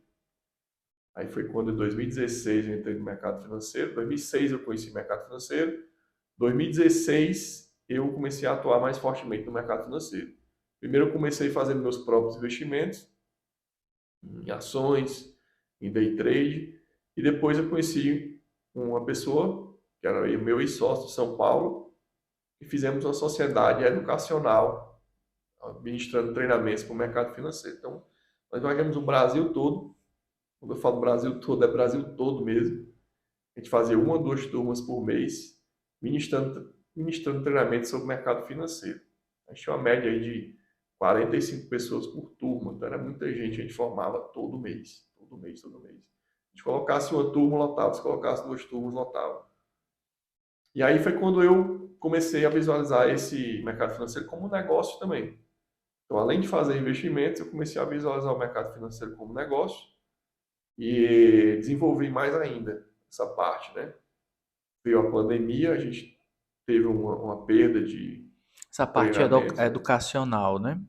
Speaker 2: Aí foi quando em 2016 eu entrei no mercado financeiro. Em 2006 eu conheci o mercado financeiro. Em 2016 eu comecei a atuar mais fortemente no mercado financeiro. Primeiro eu comecei fazendo meus próprios investimentos em ações, em day trade. E depois eu conheci uma pessoa, que era o meu ex-sócio de São Paulo, e fizemos uma sociedade educacional, administrando treinamentos para o mercado financeiro. Então, nós viajamos o Brasil todo. Quando eu falo Brasil todo, é Brasil todo mesmo. A gente fazia uma ou duas turmas por mês, ministrando treinamentos sobre o mercado financeiro. A gente tinha uma média aí de 45 pessoas por turma, então era muita gente, a gente formava todo mês, todo mês, todo mês. A gente colocasse uma turma, lotava, se colocasse duas turmas, lotava. E aí foi quando eu comecei a visualizar esse mercado financeiro como um negócio também. Então, além de fazer investimentos, eu comecei a visualizar o mercado financeiro como negócio e desenvolvi mais ainda essa parte, né? Veio a pandemia, a gente teve uma perda de
Speaker 1: Essa parte
Speaker 2: treinamentos, né?
Speaker 1: educacional, né?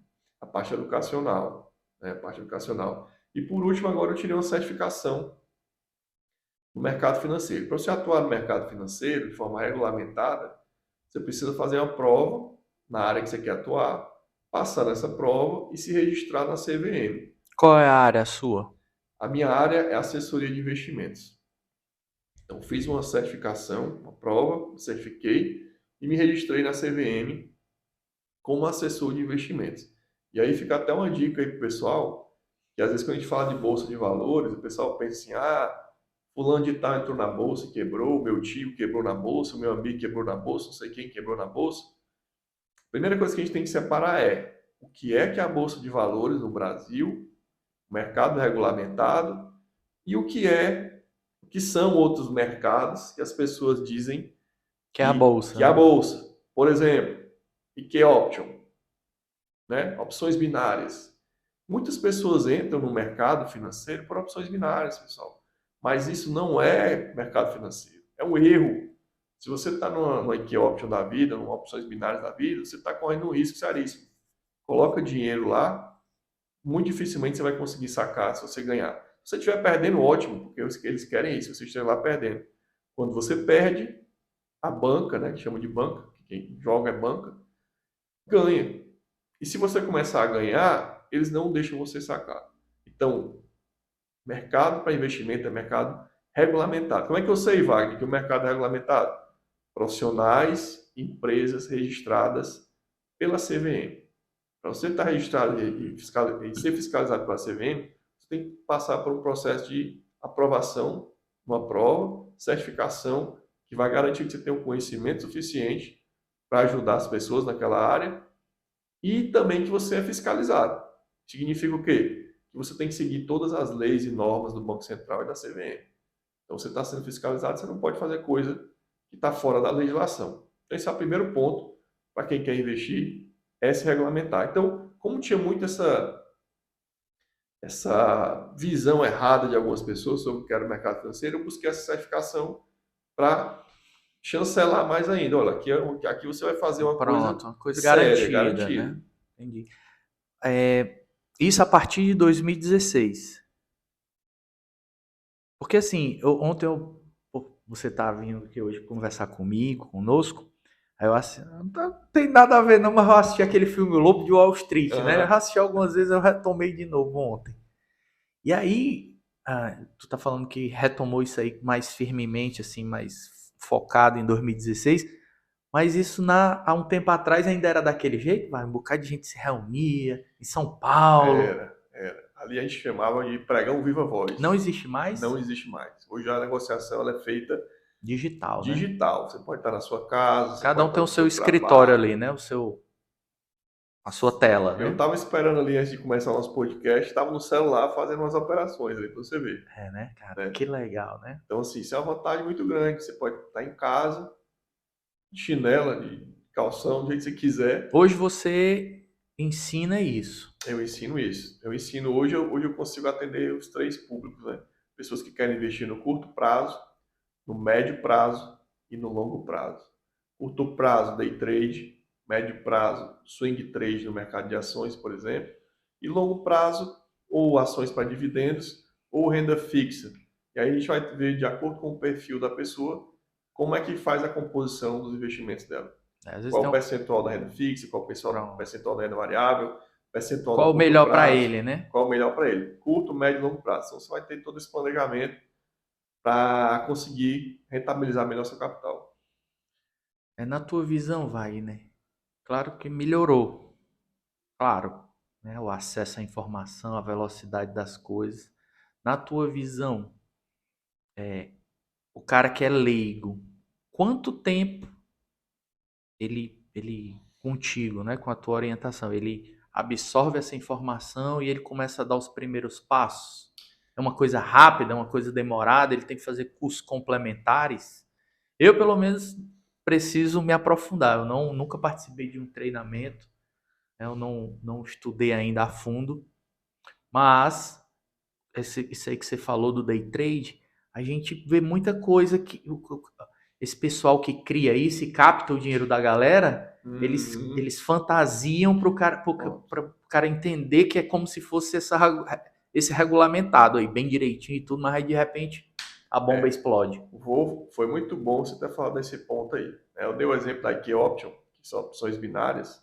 Speaker 2: A parte educacional, né? A parte educacional. E por último, agora eu tirei uma certificação no mercado financeiro. Para você atuar no mercado financeiro de forma regulamentada, você precisa fazer uma prova na área que você quer atuar, passar nessa prova e se registrar na CVM.
Speaker 1: Qual é a área sua?
Speaker 2: A minha área é assessoria de investimentos. Então, fiz uma certificação, uma prova, me certifiquei e me registrei na CVM como assessor de investimentos. E aí fica até uma dica aí para o pessoal, que às vezes quando a gente fala de bolsa de valores, o pessoal pensa assim, fulano de tal entrou na bolsa e quebrou, meu tio quebrou na bolsa, o meu amigo quebrou na bolsa, não sei quem quebrou na bolsa. A primeira coisa que a gente tem que separar é o que é a bolsa de valores no Brasil, o mercado regulamentado, e o que são outros mercados que as pessoas dizem
Speaker 1: Que é a bolsa,
Speaker 2: que é a
Speaker 1: né?
Speaker 2: bolsa. Por exemplo, IK Option, né? Opções binárias. Muitas pessoas entram no mercado financeiro por opções binárias, pessoal. Mas isso não é mercado financeiro. É um erro. Se você está numa IK Option da vida, numa opções binárias da vida, você está correndo um risco seríssimo. Coloca dinheiro lá, muito dificilmente você vai conseguir sacar se você ganhar. Se você estiver perdendo, ótimo, porque eles querem isso, você estiver lá perdendo. Quando você perde, a banca, né, que chama de banca, quem joga é banca, ganha. E se você começar a ganhar, eles não deixam você sacar. Então, mercado para investimento é mercado regulamentado. Como é que eu sei, Wagner, que o mercado é regulamentado? Profissionais, empresas registradas pela CVM. Para você estar registrado e ser fiscalizado pela CVM, você tem que passar por um processo de aprovação, uma prova, certificação, que vai garantir que você tem um conhecimento suficiente para ajudar as pessoas naquela área e também que você é fiscalizado. Significa o quê? Que você tem que seguir todas as leis e normas do Banco Central e da CVM. Então, você está sendo fiscalizado, você não pode fazer coisa que está fora da legislação. Então, esse é o primeiro ponto para quem quer investir, é se regulamentar. Então, como tinha muito essa visão errada de algumas pessoas sobre o que era o mercado financeiro, eu busquei essa certificação para chancelar mais ainda. Olha, aqui você vai fazer uma
Speaker 1: Pronto,
Speaker 2: coisa
Speaker 1: uma coisa
Speaker 2: séria,
Speaker 1: garantida, né? Entendi. Isso a partir de 2016. Porque assim, ontem você tá vindo aqui hoje conversar comigo, conosco, aí eu assisti, não tem nada a ver não, mas eu assisti aquele filme O Lobo de Wall Street, né? Eu assisti algumas vezes, eu retomei de novo ontem. E aí, tu tá falando que retomou isso aí mais firmemente, assim, mais focado em 2016, mas isso há um tempo atrás ainda era daquele jeito, um bocado de gente se reunia em São Paulo.
Speaker 2: Era. Ali a gente chamava de pregão viva voz.
Speaker 1: Não existe mais?
Speaker 2: Não existe mais. Hoje a negociação ela é feita
Speaker 1: Digital, né?
Speaker 2: digital. Você pode estar na sua casa,
Speaker 1: Cada um
Speaker 2: você
Speaker 1: tem o
Speaker 2: pode estar
Speaker 1: seu
Speaker 2: no seu
Speaker 1: escritório
Speaker 2: trabalho.
Speaker 1: ali, né? A sua tela,
Speaker 2: Eu
Speaker 1: né?
Speaker 2: estava esperando ali antes de começar o nosso podcast, estava no celular fazendo umas operações ali para você ver.
Speaker 1: É, né, cara?
Speaker 2: Né?
Speaker 1: Que legal, né?
Speaker 2: Então, assim, isso é uma vantagem muito grande. Você pode estar em casa, de chinela, de calção, do jeito que você quiser.
Speaker 1: Hoje você ensina isso.
Speaker 2: Eu ensino isso. Hoje eu consigo atender os três públicos, né? Pessoas que querem investir no curto prazo, no médio prazo e no longo prazo. Curto prazo, day trade. Médio prazo, swing trade no mercado de ações, por exemplo. E longo prazo, ou ações para dividendos, ou renda fixa. E aí a gente vai ver, de acordo com o perfil da pessoa, como é que faz a composição dos investimentos dela.
Speaker 1: Às vezes
Speaker 2: Qual
Speaker 1: tem
Speaker 2: o percentual da renda fixa, qual o percentual da renda variável, percentual
Speaker 1: qual
Speaker 2: do
Speaker 1: o
Speaker 2: curto
Speaker 1: melhor para
Speaker 2: prazo,
Speaker 1: ele, né?
Speaker 2: qual o melhor para ele. Curto, médio e longo prazo. Então você vai ter todo esse planejamento para conseguir rentabilizar melhor seu capital.
Speaker 1: É na tua visão, Wagner. Claro que melhorou. Claro, né? O acesso à informação, a velocidade das coisas. Na tua visão, o cara que é leigo, quanto tempo ele contigo, né, com a tua orientação, ele absorve essa informação e ele começa a dar os primeiros passos? É uma coisa rápida, é uma coisa demorada, ele tem que fazer cursos complementares? Eu, pelo menos, preciso me aprofundar. Eu nunca participei de um treinamento, né, eu não estudei ainda a fundo, mas isso aí que você falou do day trade, a gente vê muita coisa que esse pessoal que cria isso e capta o dinheiro da galera, eles fantasiam para o cara entender que é como se fosse esse regulamentado aí, bem direitinho e tudo, mas aí de repente a bomba explode.
Speaker 2: Foi muito bom você ter falado desse ponto aí. Eu dei o exemplo da Key Option, que são opções binárias,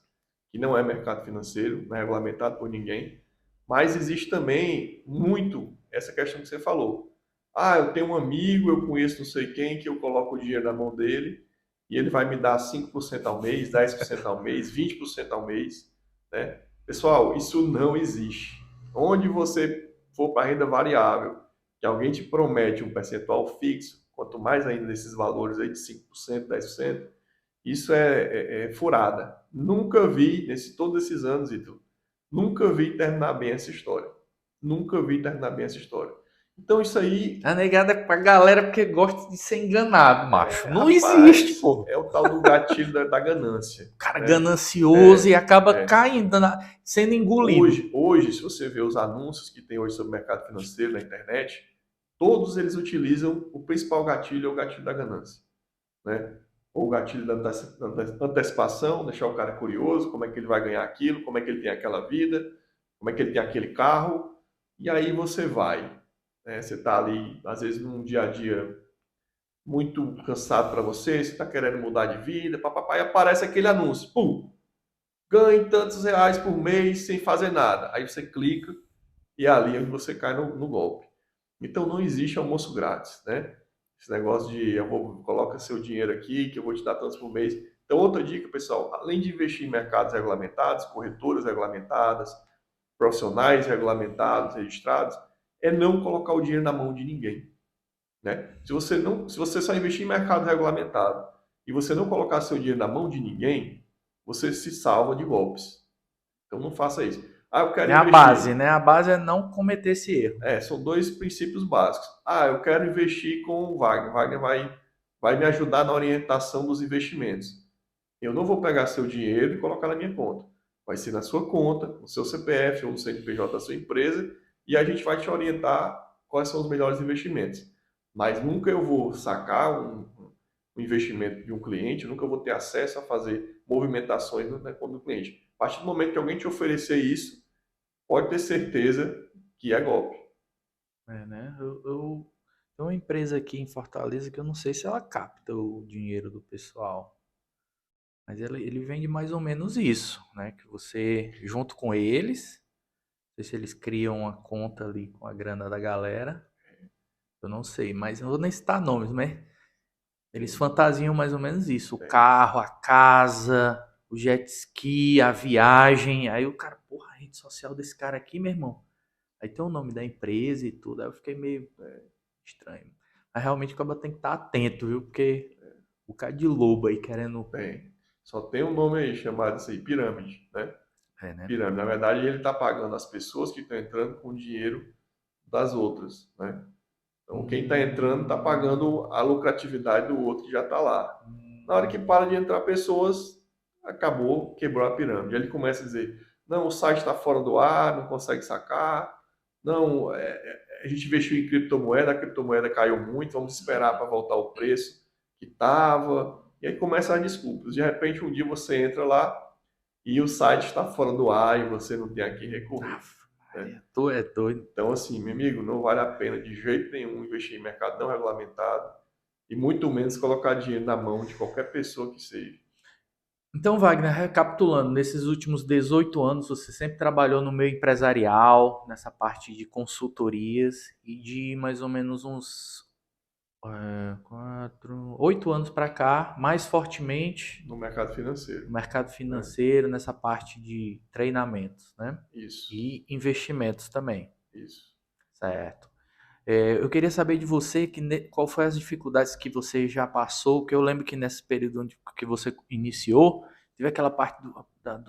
Speaker 2: que não é mercado financeiro, não é regulamentado por ninguém, mas existe também muito essa questão que você falou. Ah, eu tenho um amigo, eu conheço não sei quem, que eu coloco o dinheiro na mão dele e ele vai me dar 5% ao mês, 10% ao mês, 20% ao mês, né? Pessoal, isso não existe. Onde você for para renda variável, que alguém te promete um percentual fixo, quanto mais ainda desses valores aí de 5%, 10%, isso é furada. Nunca vi, todos esses anos, Ítalo, nunca vi terminar bem essa história. Nunca vi terminar bem essa história. Então isso aí,
Speaker 1: A negada é pra galera porque gosta de ser enganado, macho. Não existe,
Speaker 2: rapaz,
Speaker 1: pô.
Speaker 2: é o tal do gatilho da ganância,
Speaker 1: O cara
Speaker 2: né?
Speaker 1: ganancioso e acaba
Speaker 2: É.
Speaker 1: caindo, sendo engolido.
Speaker 2: Hoje, se você vê os anúncios que tem hoje sobre o mercado financeiro na internet, todos eles utilizam o principal gatilho, é o gatilho da ganância, né? Ou o gatilho da antecipação, deixar o cara curioso, como é que ele vai ganhar aquilo, como é que ele tem aquela vida, como é que ele tem aquele carro, e aí você vai, né? Você está ali, às vezes, num dia a dia muito cansado para você está querendo mudar de vida, papapá, e aparece aquele anúncio, pum, ganhe tantos reais por mês sem fazer nada. Aí você clica e é ali onde você cai no golpe. Então não existe almoço grátis, né? Esse negócio de coloca seu dinheiro aqui que eu vou te dar tantos por mês. Então outra dica, pessoal, além de investir em mercados regulamentados, corretoras regulamentadas, profissionais regulamentados, registrados, é não colocar o dinheiro na mão de ninguém, né? Se você só investir em mercado regulamentado e você não colocar seu dinheiro na mão de ninguém, você se salva de golpes. Então não faça isso. Ah, eu quero
Speaker 1: É a base,
Speaker 2: investir.
Speaker 1: né? A base é não cometer esse erro.
Speaker 2: São dois princípios básicos. Ah, eu quero investir com o Wagner. O Wagner vai me ajudar na orientação dos investimentos. Eu não vou pegar seu dinheiro e colocar na minha conta. Vai ser na sua conta, no seu CPF ou no CNPJ da sua empresa, e a gente vai te orientar quais são os melhores investimentos. Mas nunca eu vou sacar um investimento de um cliente, nunca vou ter acesso a fazer movimentações na conta do cliente. A partir do momento que alguém te oferecer isso, pode ter certeza que é golpe.
Speaker 1: É, né? Tem uma empresa aqui em Fortaleza que eu não sei se ela capta o dinheiro do pessoal. Mas ele vende mais ou menos isso, né? Que você, junto com eles, não sei se eles criam uma conta ali com a grana da galera. Eu não sei, mas eu vou nem citar nomes, né? Eles fantasiam mais ou menos isso. O carro, a casa, o jet ski, a viagem. Aí o cara, porra, a rede social desse cara aqui, meu irmão. Aí tem o nome da empresa e tudo. Aí eu fiquei meio estranho. Mas realmente o cara tem que estar atento, viu? Porque o cara de lobo aí querendo.
Speaker 2: Só tem um nome aí chamado isso aí, pirâmide, né?
Speaker 1: É, né?
Speaker 2: Pirâmide. Na verdade, ele está pagando as pessoas que estão entrando com o dinheiro das outras, né? Então, quem está entrando está pagando a lucratividade do outro que já está lá. Na hora que para de entrar pessoas, acabou, quebrou a pirâmide. Ele começa a dizer, não, o site está fora do ar, não consegue sacar, não, a gente investiu em criptomoeda, a criptomoeda caiu muito, vamos esperar para voltar ao preço que estava. E aí começam as desculpas. De repente, um dia você entra lá e o site está fora do ar e você não tem a quem recorrer.
Speaker 1: Tu é doido.
Speaker 2: Então, assim, meu amigo, não vale a pena de jeito nenhum investir em mercado não regulamentado e muito menos colocar dinheiro na mão de qualquer pessoa que seja.
Speaker 1: Então, Wagner, recapitulando, nesses últimos 18 anos você sempre trabalhou no meio empresarial, nessa parte de consultorias e de mais ou menos uns 8 anos para cá, mais fortemente
Speaker 2: No mercado financeiro.
Speaker 1: no mercado financeiro, nessa parte de treinamentos, né?
Speaker 2: Isso,
Speaker 1: E investimentos também,
Speaker 2: isso.
Speaker 1: certo? Eu queria saber de você qual foi as dificuldades que você já passou, que eu lembro que nesse período que você iniciou, teve aquela parte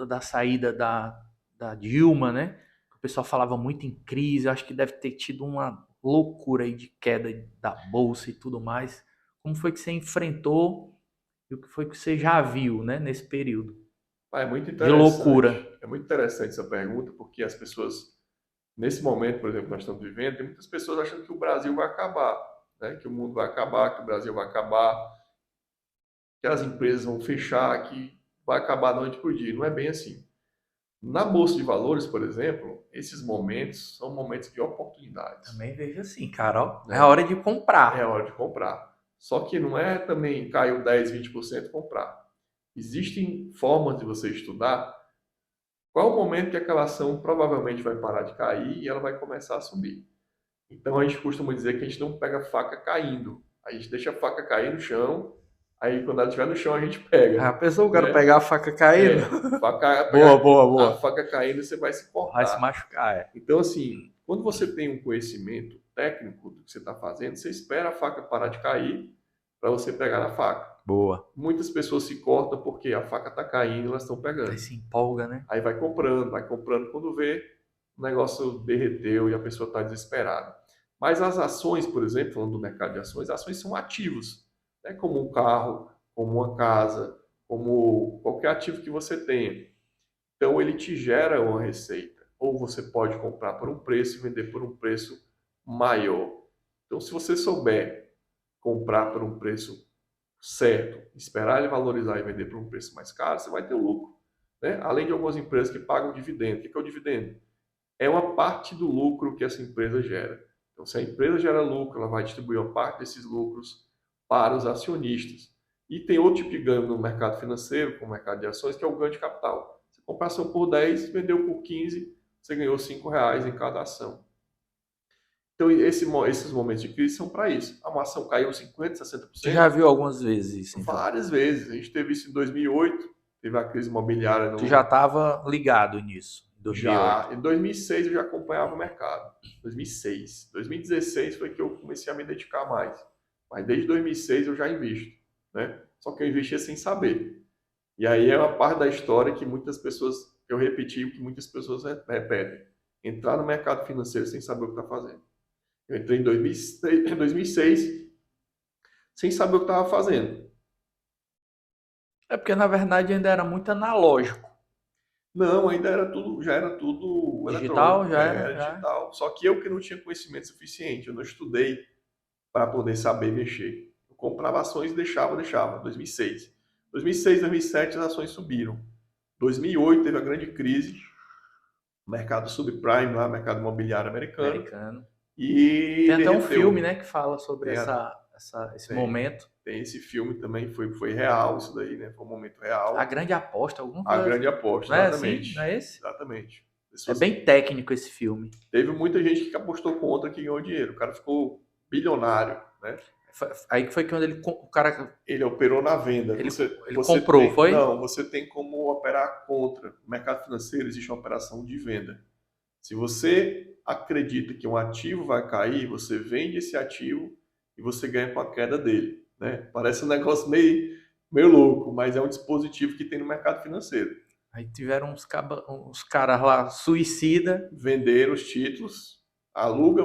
Speaker 1: da saída da Dilma, né? Que o pessoal falava muito em crise, eu acho que deve ter tido uma loucura aí de queda da bolsa e tudo mais. Como foi que você enfrentou e o que foi que você já viu, né, nesse período
Speaker 2: É muito
Speaker 1: de
Speaker 2: interessante.
Speaker 1: loucura?
Speaker 2: É muito interessante essa pergunta, porque as pessoas, nesse momento, por exemplo, que nós estamos vivendo, tem muitas pessoas achando que o Brasil vai acabar, né? Que o mundo vai acabar, que o Brasil vai acabar, que as empresas vão fechar, que vai acabar da noite para o dia. Não é bem assim. Na bolsa de valores, por exemplo, esses momentos são momentos de oportunidades,
Speaker 1: Também vejo assim, cara, ó, é a
Speaker 2: né?
Speaker 1: hora de
Speaker 2: É
Speaker 1: comprar.
Speaker 2: hora de comprar. Só que não é também caiu 10, 20% comprar. Existem formas de você estudar qual o momento que aquela ação provavelmente vai parar de cair e ela vai começar a subir. Então a gente costuma dizer que a gente não pega a faca caindo. A gente deixa a faca cair no chão, aí quando ela estiver no chão a gente
Speaker 1: A
Speaker 2: pega,
Speaker 1: pessoa, eu quero
Speaker 2: né?
Speaker 1: pegar a faca caindo. Boa,
Speaker 2: Pegar
Speaker 1: boa,
Speaker 2: a
Speaker 1: boa.
Speaker 2: faca caindo você vai se
Speaker 1: Vai se
Speaker 2: cortar.
Speaker 1: machucar, é.
Speaker 2: Então assim, quando você tem um conhecimento técnico do que você está fazendo, você espera a faca parar de cair para você pegar na faca.
Speaker 1: Boa.
Speaker 2: Muitas pessoas se cortam porque a faca está caindo, elas estão
Speaker 1: Aí
Speaker 2: pegando.
Speaker 1: se empolga, né?
Speaker 2: Aí vai comprando, quando vê, o negócio derreteu e a pessoa está desesperada. Mas as ações, por exemplo, falando do mercado de ações, ações são ativos, né? Como um carro, como uma casa, como qualquer ativo que você tenha. Então ele te gera uma receita. Ou você pode comprar por um preço e vender por um preço maior. Então, se você souber comprar por um preço certo, esperar ele valorizar e vender por um preço mais caro, você vai ter lucro, né? Além de algumas empresas que pagam dividendo. O que é o dividendo? É uma parte do lucro que essa empresa gera. Então, se a empresa gera lucro, ela vai distribuir uma parte desses lucros para os acionistas. E tem outro tipo de ganho no mercado financeiro, com o mercado de ações, que é o ganho de capital. Você comprou ação por 10, vendeu por 15, você ganhou R$ 5 em cada ação. Então, esses momentos de crise são para isso. A ação caiu 50%,
Speaker 1: Tu já
Speaker 2: 60%,
Speaker 1: viu algumas vezes isso, então?
Speaker 2: várias vezes. A gente teve isso em 2008, teve a crise imobiliária
Speaker 1: Tu já
Speaker 2: no...
Speaker 1: estava ligado nisso, em 2008.
Speaker 2: Já em 2006 eu já acompanhava o mercado. 2006. 2016 foi que eu comecei a me dedicar mais. Mas desde 2006 eu já invisto, né? Só que eu investia sem saber. E aí é uma parte da história que muitas pessoas, eu repeti, que muitas pessoas repetem. Entrar no mercado financeiro sem saber o que está fazendo. Eu entrei em 2006 sem saber o que estava fazendo.
Speaker 1: É porque, na verdade, ainda era muito analógico.
Speaker 2: Não, ainda era tudo, já era tudo
Speaker 1: Digital
Speaker 2: eletrônico,
Speaker 1: já era,
Speaker 2: era
Speaker 1: já.
Speaker 2: digital. Só que eu que não tinha conhecimento suficiente, eu não estudei para poder saber mexer. Eu comprava ações e deixava. 2006. 2006, 2007 as ações subiram. 2008 teve a grande crise, mercado subprime lá, mercado imobiliário americano,
Speaker 1: Americano.
Speaker 2: e
Speaker 1: Tem até um filme,
Speaker 2: derreteu.
Speaker 1: né, que fala sobre
Speaker 2: Tem,
Speaker 1: esse
Speaker 2: tem,
Speaker 1: momento.
Speaker 2: tem esse filme também, foi real isso daí, né? Foi um momento
Speaker 1: A
Speaker 2: real.
Speaker 1: grande aposta, alguma
Speaker 2: A
Speaker 1: coisa
Speaker 2: grande
Speaker 1: assim.
Speaker 2: aposta,
Speaker 1: Não é assim? Não
Speaker 2: exatamente.
Speaker 1: é esse?
Speaker 2: Exatamente.
Speaker 1: É
Speaker 2: Pessoas,
Speaker 1: bem técnico esse filme.
Speaker 2: teve muita gente que apostou contra que ganhou dinheiro. O cara ficou bilionário, né?
Speaker 1: Aí que foi quando o cara
Speaker 2: Ele operou na venda.
Speaker 1: ele, ele
Speaker 2: Você
Speaker 1: comprou,
Speaker 2: tem,
Speaker 1: foi?
Speaker 2: não, você tem como operar contra. No mercado financeiro existe uma operação de venda. Se você acredita que um ativo vai cair, você vende esse ativo e você ganha com a queda dele, né? Parece um negócio meio louco, mas é um dispositivo que tem no mercado financeiro.
Speaker 1: Aí tiveram uns caras lá suicida.
Speaker 2: Vender os títulos,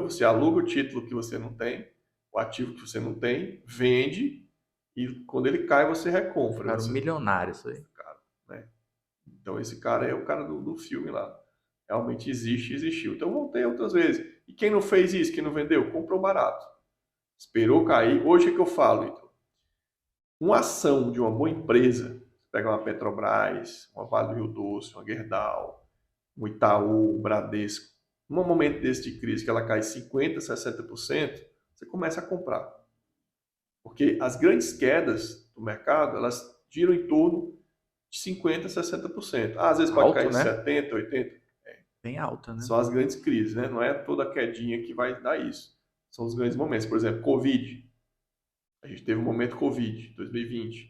Speaker 2: você aluga o título que você não tem, o ativo que você não tem, vende e quando ele cai você recompra.
Speaker 1: Ficaram milionários aí.
Speaker 2: Cara, né? Então esse cara é o cara do filme lá. Realmente existe, existiu. Então vão ter outras vezes. E quem não fez isso, quem não vendeu, comprou barato. Esperou cair. Hoje é que eu falo, então. Uma ação de uma boa empresa, pega uma Petrobras, uma Vale do Rio Doce, uma Gerdau, um Itaú, um Bradesco. Num momento desse de crise que ela cai 50%, 60%, você começa a comprar. Porque as grandes quedas do mercado, elas giram em torno de 50%, 60%. Às vezes pode
Speaker 1: Alto,
Speaker 2: cair
Speaker 1: né?
Speaker 2: 70%, 80%.
Speaker 1: Bem alta, né?
Speaker 2: São as grandes crises, né? Não é toda quedinha que vai dar isso. São os grandes momentos. Por exemplo, Covid. A gente teve um momento Covid, 2020.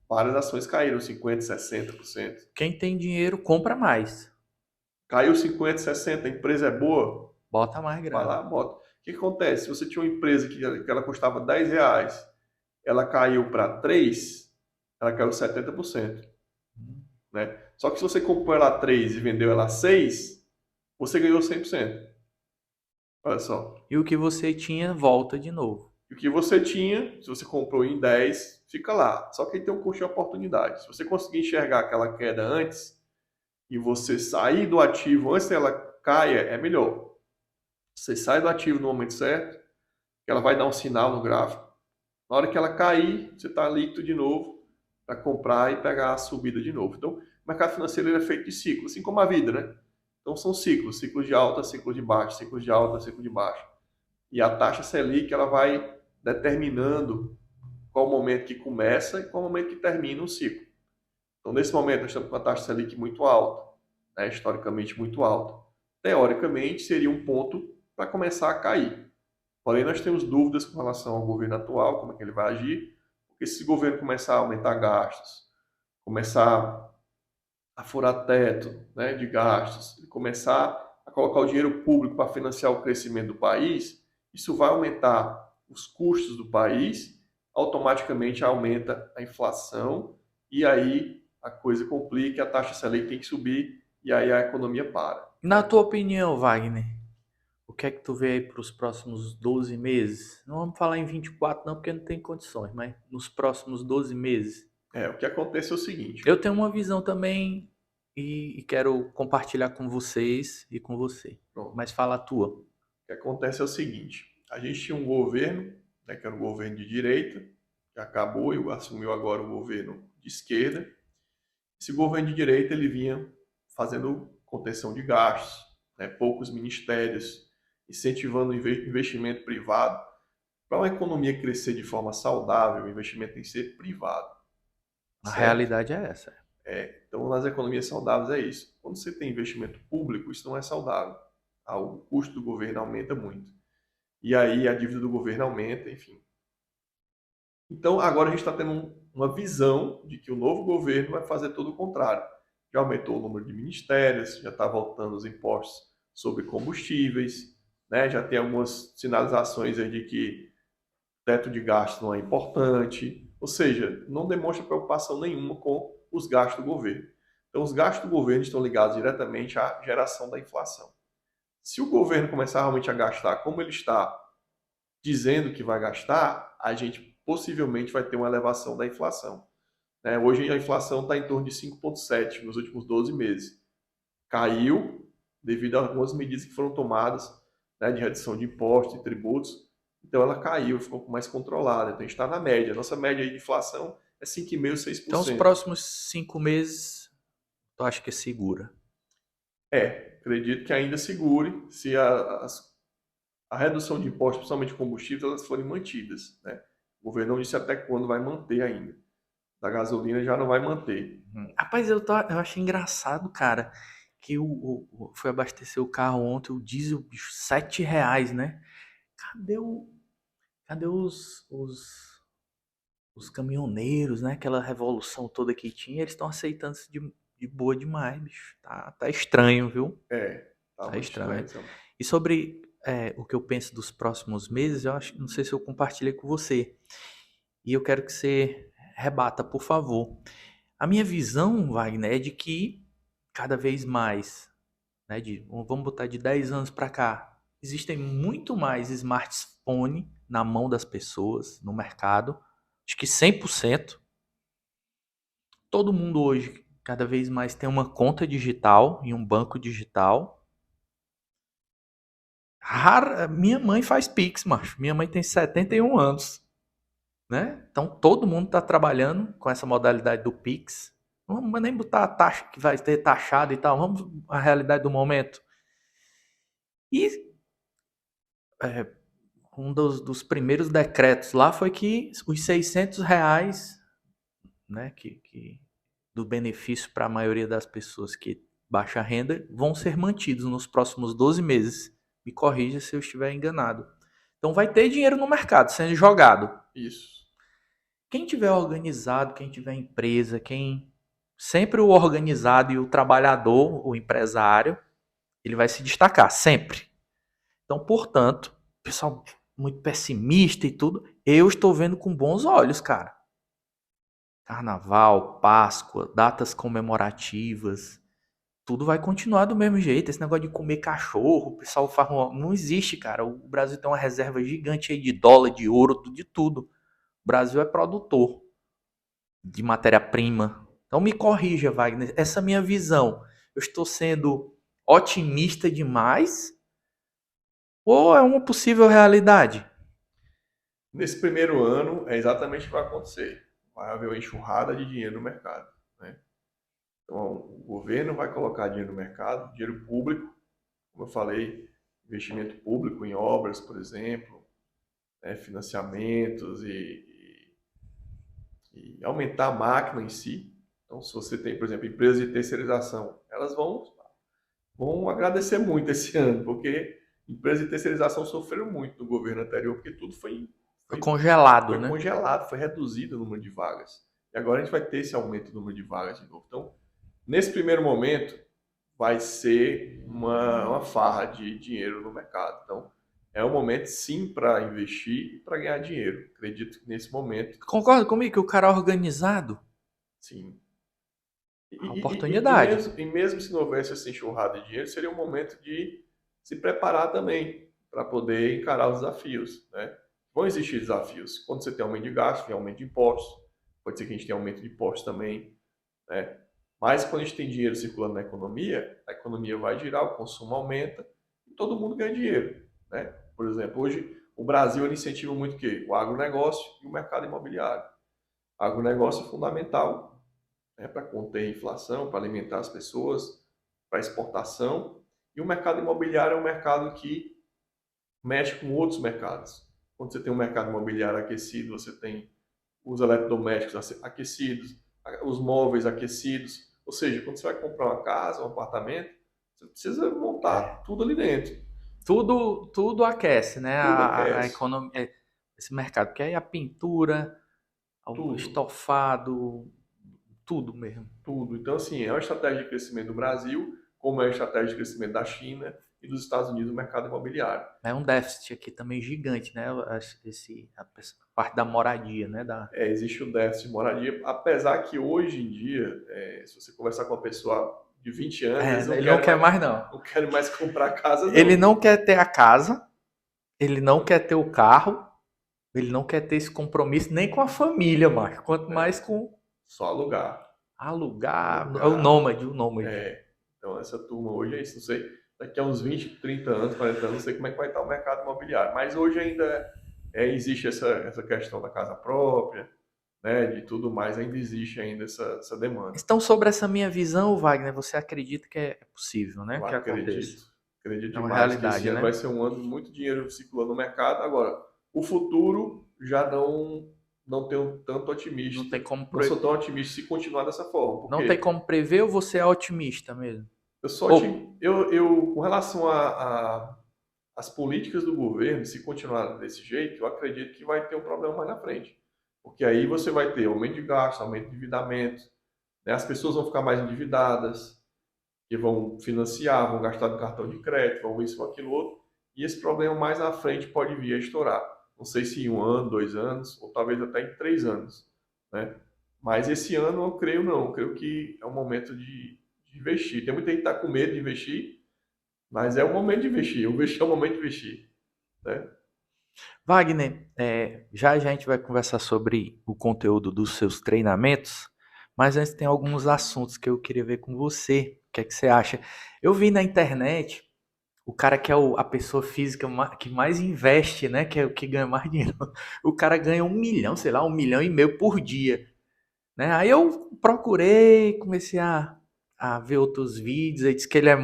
Speaker 2: Várias ações caíram 50%, 60%.
Speaker 1: Quem tem dinheiro compra mais.
Speaker 2: Caiu 50%, 60%. A empresa é boa,
Speaker 1: Bota mais
Speaker 2: vai
Speaker 1: grana.
Speaker 2: lá, bota. O que acontece? Se você tinha uma empresa que ela custava R$ 10, ela caiu para 3, ela caiu 70%. Né? Só que se você comprou ela a 3 e vendeu ela a 6, você ganhou 100%. Olha só.
Speaker 1: E o que você tinha volta de novo.
Speaker 2: E o que você tinha, se você comprou em 10, fica lá. Só que aí tem um custo de oportunidade. Se você conseguir enxergar aquela queda antes e você sair do ativo antes dela caia, é melhor. Você sai do ativo no momento certo, ela vai dar um sinal no gráfico. Na hora que ela cair, você está líquido de novo para comprar e pegar a subida de novo. Então, O mercado financeiro ele é feito de ciclos, assim como a vida, né? Então são ciclos, ciclos de alta, ciclos de baixa, ciclos de alta, ciclos de baixa. E a taxa Selic ela vai determinando qual o momento que começa e qual o momento que termina o ciclo. Então, nesse momento, nós estamos com a taxa Selic muito alta, né? Historicamente muito alta. Teoricamente, seria um ponto para começar a cair. Porém, nós temos dúvidas com relação ao governo atual, como é que ele vai agir, porque se o governo começar a aumentar gastos, começar a furar teto, né, de gastos, começar a colocar o dinheiro público para financiar o crescimento do país, isso vai aumentar os custos do país, automaticamente aumenta a inflação e aí a coisa complica, a taxa Selic tem que subir e aí a economia para.
Speaker 1: Na tua opinião, Wagner, o que é que tu vê aí para os próximos 12 meses? Não vamos falar em 24 não, porque não tem condições, mas nos próximos 12 meses.
Speaker 2: O que acontece é o seguinte.
Speaker 1: Eu tenho uma visão também e quero compartilhar com vocês e com você.
Speaker 2: Pronto.
Speaker 1: Mas fala a tua.
Speaker 2: O que acontece é o seguinte. A gente tinha um governo, né, que era um governo de direita, que acabou e assumiu agora o governo de esquerda. Esse governo de direita ele vinha fazendo contenção de gastos, né, poucos ministérios, incentivando o investimento privado. Para uma economia crescer de forma saudável, o investimento tem que ser privado.
Speaker 1: A
Speaker 2: Certo?
Speaker 1: realidade é essa.
Speaker 2: Então, nas economias saudáveis é isso. Quando você tem investimento público, isso não é saudável. O custo do governo aumenta muito. E aí a dívida do governo aumenta, enfim. Então, agora a gente está tendo uma visão de que o novo governo vai fazer todo o contrário. Já aumentou o número de ministérios, já está voltando os impostos sobre combustíveis, né? Já tem algumas sinalizações aí de que teto de gasto não é importante, ou seja, não demonstra preocupação nenhuma com os gastos do governo. Então, os gastos do governo estão ligados diretamente à geração da inflação. Se o governo começar realmente a gastar como ele está dizendo que vai gastar, a gente possivelmente vai ter uma elevação da inflação. Hoje a inflação está em torno de 5,7% nos últimos 12 meses. Caiu devido a algumas medidas que foram tomadas, né, de redução de impostos e tributos. Então ela caiu, ficou mais controlada. Então a gente está na média. Nossa média de inflação é 5,5%, 6%.
Speaker 1: Então, os próximos 5 meses, tu acha que é segura?
Speaker 2: Acredito que ainda segure se a redução de impostos, principalmente combustíveis, elas forem mantidas. Né? O governo não disse até quando vai manter ainda. Da gasolina já não vai manter.
Speaker 1: Rapaz, eu achei engraçado, cara, que fui abastecer o carro ontem, o diesel, bicho, R$7, né? Cadê os caminhoneiros, né? Aquela revolução toda que tinha, eles estão aceitando isso de boa demais, bicho. Tá estranho, viu?
Speaker 2: Tá
Speaker 1: Tá estranho.
Speaker 2: Então.
Speaker 1: E sobre o que eu penso dos próximos meses, eu acho, não sei se eu compartilhei com você. E eu quero que você rebata, por favor. A minha visão, Wagner, é de que cada vez mais, né, vamos botar de 10 anos para cá, existem muito mais smartphone na mão das pessoas, no mercado. Acho que 100%. Todo mundo hoje, cada vez mais, tem uma conta digital e um banco digital. Minha mãe faz Pix, macho. Minha mãe tem 71 anos. Né? Então todo mundo está trabalhando com essa modalidade do Pix. Não vamos nem botar a taxa que vai ter taxado e tal. Vamos à realidade do momento. E um dos primeiros decretos lá foi que os R$600, né, do benefício para a maioria das pessoas que baixa renda vão ser mantidos nos próximos 12 meses. Me corrija se eu estiver enganado. Então vai ter dinheiro no mercado sendo jogado.
Speaker 2: Isso.
Speaker 1: Quem tiver organizado, quem tiver empresa, sempre o organizado e o trabalhador, o empresário, ele vai se destacar, sempre. Então, portanto, pessoal muito pessimista e tudo, eu estou vendo com bons olhos, cara. Carnaval, Páscoa, datas comemorativas, tudo vai continuar do mesmo jeito. Esse negócio de comer cachorro, o pessoal não existe, cara. O Brasil tem uma reserva gigante aí de dólar, de ouro, de tudo. O Brasil é produtor de matéria-prima. Então me corrija, Wagner. Essa minha visão, eu estou sendo otimista demais? Ou é uma possível realidade?
Speaker 2: Nesse primeiro ano, é exatamente o que vai acontecer. Vai haver uma enxurrada de dinheiro no mercado. Né? Então, o governo vai colocar dinheiro no mercado, dinheiro público, como eu falei, investimento público em obras, por exemplo, né, financiamentos e aumentar a máquina em si. Então, se você tem, por exemplo, empresas de terceirização, elas vão agradecer muito esse ano, porque empresas de terceirização sofreram muito no governo anterior, porque tudo
Speaker 1: Foi
Speaker 2: foi,
Speaker 1: congelado,
Speaker 2: foi
Speaker 1: né?
Speaker 2: congelado, foi reduzido o número de vagas. E agora a gente vai ter esse aumento do número de vagas de novo. Então, nesse primeiro momento, vai ser uma farra de dinheiro no mercado. Então, é um momento sim para investir e para ganhar dinheiro. Acredito que nesse momento,
Speaker 1: Concorda comigo que o cara organizado,
Speaker 2: sim.
Speaker 1: a
Speaker 2: E
Speaker 1: oportunidade.
Speaker 2: mesmo se não houvesse essa enxurrada de dinheiro, seria um momento de se preparar também para poder encarar os desafios, né? Vão existir desafios. Quando você tem aumento de gasto, tem aumento de impostos. Pode ser que a gente tenha aumento de impostos também, né? Mas quando a gente tem dinheiro circulando na economia, a economia vai girar, o consumo aumenta e todo mundo ganha dinheiro, né? Por exemplo, hoje o Brasil ele incentiva muito o quê? O agronegócio e o mercado imobiliário. O agronegócio é fundamental, né, para conter a inflação, para alimentar as pessoas, para exportação. E o mercado imobiliário é um mercado que mexe com outros mercados. Quando você tem um mercado imobiliário aquecido, você tem os eletrodomésticos aquecidos, os móveis aquecidos. Ou seja, quando você vai comprar uma casa, um apartamento, você precisa
Speaker 1: É.
Speaker 2: montar tudo ali dentro.
Speaker 1: Tudo aquece, né?
Speaker 2: Tudo
Speaker 1: A
Speaker 2: aquece,
Speaker 1: economia, esse mercado, porque aí a pintura, o
Speaker 2: tudo,
Speaker 1: estofado, tudo mesmo.
Speaker 2: tudo. Então, assim, é uma estratégia de crescimento do Brasil, como é a estratégia de crescimento da China e dos Estados Unidos no mercado imobiliário.
Speaker 1: É um déficit aqui também gigante, né? A parte da moradia, né?
Speaker 2: Existe o déficit de moradia, apesar que hoje em dia, se você conversar com uma pessoa de 20 anos, eles
Speaker 1: Ele não quer mais, não.
Speaker 2: não querem mais comprar casa,
Speaker 1: Ele
Speaker 2: não.
Speaker 1: não quer ter a casa, ele não quer ter o carro, ele não quer ter esse compromisso nem com a família, mais, quanto mais
Speaker 2: É,
Speaker 1: com
Speaker 2: só alugar.
Speaker 1: alugar. É
Speaker 2: Alugar.
Speaker 1: o nômade.
Speaker 2: É, então, essa turma hoje é isso. Não sei, daqui a uns 20, 30 anos, 40 anos, não sei como é que vai estar o mercado imobiliário. Mas hoje ainda existe essa questão da casa própria, né, de tudo mais, ainda existe ainda essa demanda.
Speaker 1: Então, sobre essa minha visão, Wagner, você acredita que é possível, né?
Speaker 2: Eu
Speaker 1: Que aconteça?
Speaker 2: acredito
Speaker 1: É uma
Speaker 2: demais que esse
Speaker 1: realidade,
Speaker 2: ano vai
Speaker 1: né?
Speaker 2: ser um ano de muito dinheiro circulando no mercado. Agora, o futuro já não tenho tanto
Speaker 1: Não
Speaker 2: otimista,
Speaker 1: tem como,
Speaker 2: não sou tão otimista se continuar dessa forma,
Speaker 1: não tem
Speaker 2: porque
Speaker 1: como prever ou você é otimista mesmo?
Speaker 2: eu sou
Speaker 1: Ou
Speaker 2: eu com relação as políticas do governo, se continuar desse jeito, eu acredito que vai ter um problema mais na frente. Porque aí você vai ter aumento de gasto, aumento de endividamento, né? As pessoas vão ficar mais endividadas, que vão financiar, vão gastar no cartão de crédito, vão isso, aquilo, outro, e esse problema mais na frente pode vir a estourar. Não sei se em um ano, 2 anos, ou talvez até em 3 anos, né? Mas esse ano eu creio não, eu creio que é o momento de investir. Tem muita gente que está com medo de investir, mas é o momento de investir. Eu vejo que é o momento de investir, né?
Speaker 1: Wagner, já já a gente vai conversar sobre o conteúdo dos seus treinamentos, mas antes tem alguns assuntos que eu queria ver com você. O que é que você acha? Eu vi na internet o cara que é a pessoa física que mais investe, né? Que é o que ganha mais dinheiro. O cara ganha 1 milhão, sei lá, 1,5 milhão por dia, né? Aí eu procurei, comecei a ver outros vídeos, aí disse que ele é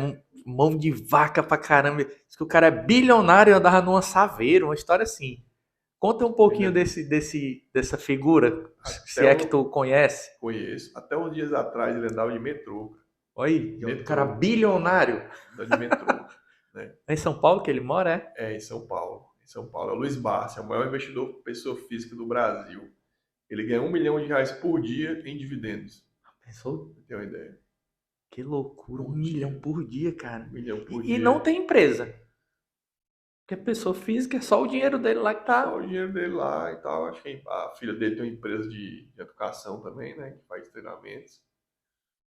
Speaker 1: mão de vaca pra caramba. Diz que o cara é bilionário e andava numa saveira, uma história assim. Conta um pouquinho
Speaker 2: Ele
Speaker 1: dessa figura, se
Speaker 2: até
Speaker 1: é que
Speaker 2: um,
Speaker 1: tu conhece.
Speaker 2: conheço. Até uns dias atrás ele andava de metrô, cara.
Speaker 1: Olha aí, o cara
Speaker 2: Metrô,
Speaker 1: bilionário.
Speaker 2: andava de metrô, né?
Speaker 1: É em São Paulo que ele mora, é?
Speaker 2: É, em São Paulo. Em São Paulo. É o Luiz Barsi, é o maior investidor pessoa física do Brasil. Ele ganha R$ 1 milhão por dia em dividendos.
Speaker 1: Pensou?
Speaker 2: Pra ter uma ideia.
Speaker 1: Que loucura, um
Speaker 2: Por
Speaker 1: milhão
Speaker 2: dia.
Speaker 1: por dia,
Speaker 2: um
Speaker 1: cara.
Speaker 2: milhão por
Speaker 1: E não
Speaker 2: dia.
Speaker 1: tem empresa. Porque pessoa física é só o dinheiro dele lá que
Speaker 2: Só
Speaker 1: tá.
Speaker 2: o dinheiro dele lá e tal. Acho que a filha dele tem uma empresa de educação também, né? Que faz treinamentos.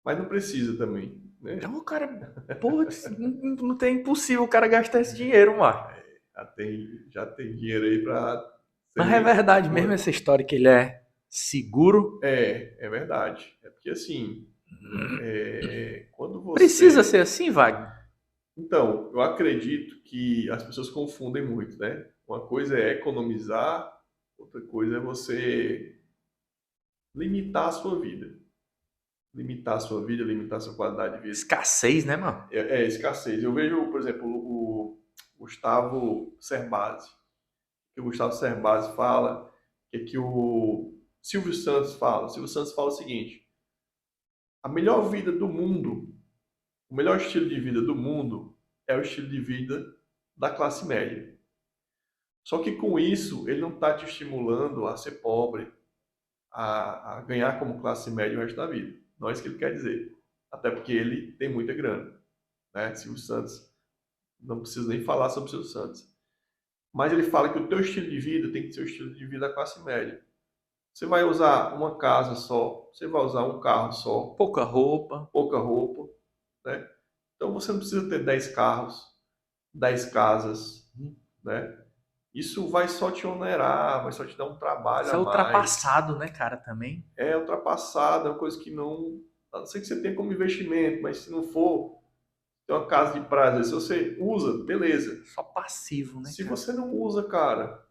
Speaker 2: Mas não precisa também, né?
Speaker 1: Então o cara, porra, não tem impossível o cara gastar esse dinheiro, mano.
Speaker 2: Já tem dinheiro aí para
Speaker 1: Mas é
Speaker 2: ser
Speaker 1: verdade mesmo
Speaker 2: uma.
Speaker 1: essa história que ele é seguro.
Speaker 2: É verdade. É porque assim, quando
Speaker 1: Precisa ser
Speaker 2: você.
Speaker 1: assim, Wagner?
Speaker 2: Então, eu acredito que as pessoas confundem muito, né? Uma coisa é economizar, outra coisa é você limitar a sua vida. limitar a sua vida, limitar a sua qualidade de vida.
Speaker 1: Escassez, né, mano?
Speaker 2: Escassez. Eu vejo, por exemplo, o Gustavo Cerbasi. Que o Gustavo Cerbasi fala, que o Silvio Santos fala. O Silvio Santos fala o seguinte: a melhor vida do mundo, o melhor estilo de vida do mundo é o estilo de vida da classe média. Só que com isso, ele não está te estimulando a ser pobre, a ganhar como classe média o resto da vida. Não é isso que ele quer dizer. Até porque ele tem muita grana, né? Silvio Santos, não preciso nem falar sobre o Silvio Santos. Mas ele fala que o teu estilo de vida tem que ser o estilo de vida da classe média. Você vai usar uma casa só, você vai usar um carro só,
Speaker 1: Pouca roupa.
Speaker 2: pouca roupa, né? Então você não precisa ter 10 carros, 10 casas, né? Isso vai só te onerar, vai só te dar um trabalho
Speaker 1: Isso é
Speaker 2: a mais.
Speaker 1: ultrapassado, né, cara, também.
Speaker 2: É ultrapassado, é uma coisa que não. A não ser que você tenha como investimento, mas se não for, tem uma casa de praia, às vezes, se você usa, beleza.
Speaker 1: Só passivo, né,
Speaker 2: Se
Speaker 1: cara?
Speaker 2: você não usa, cara,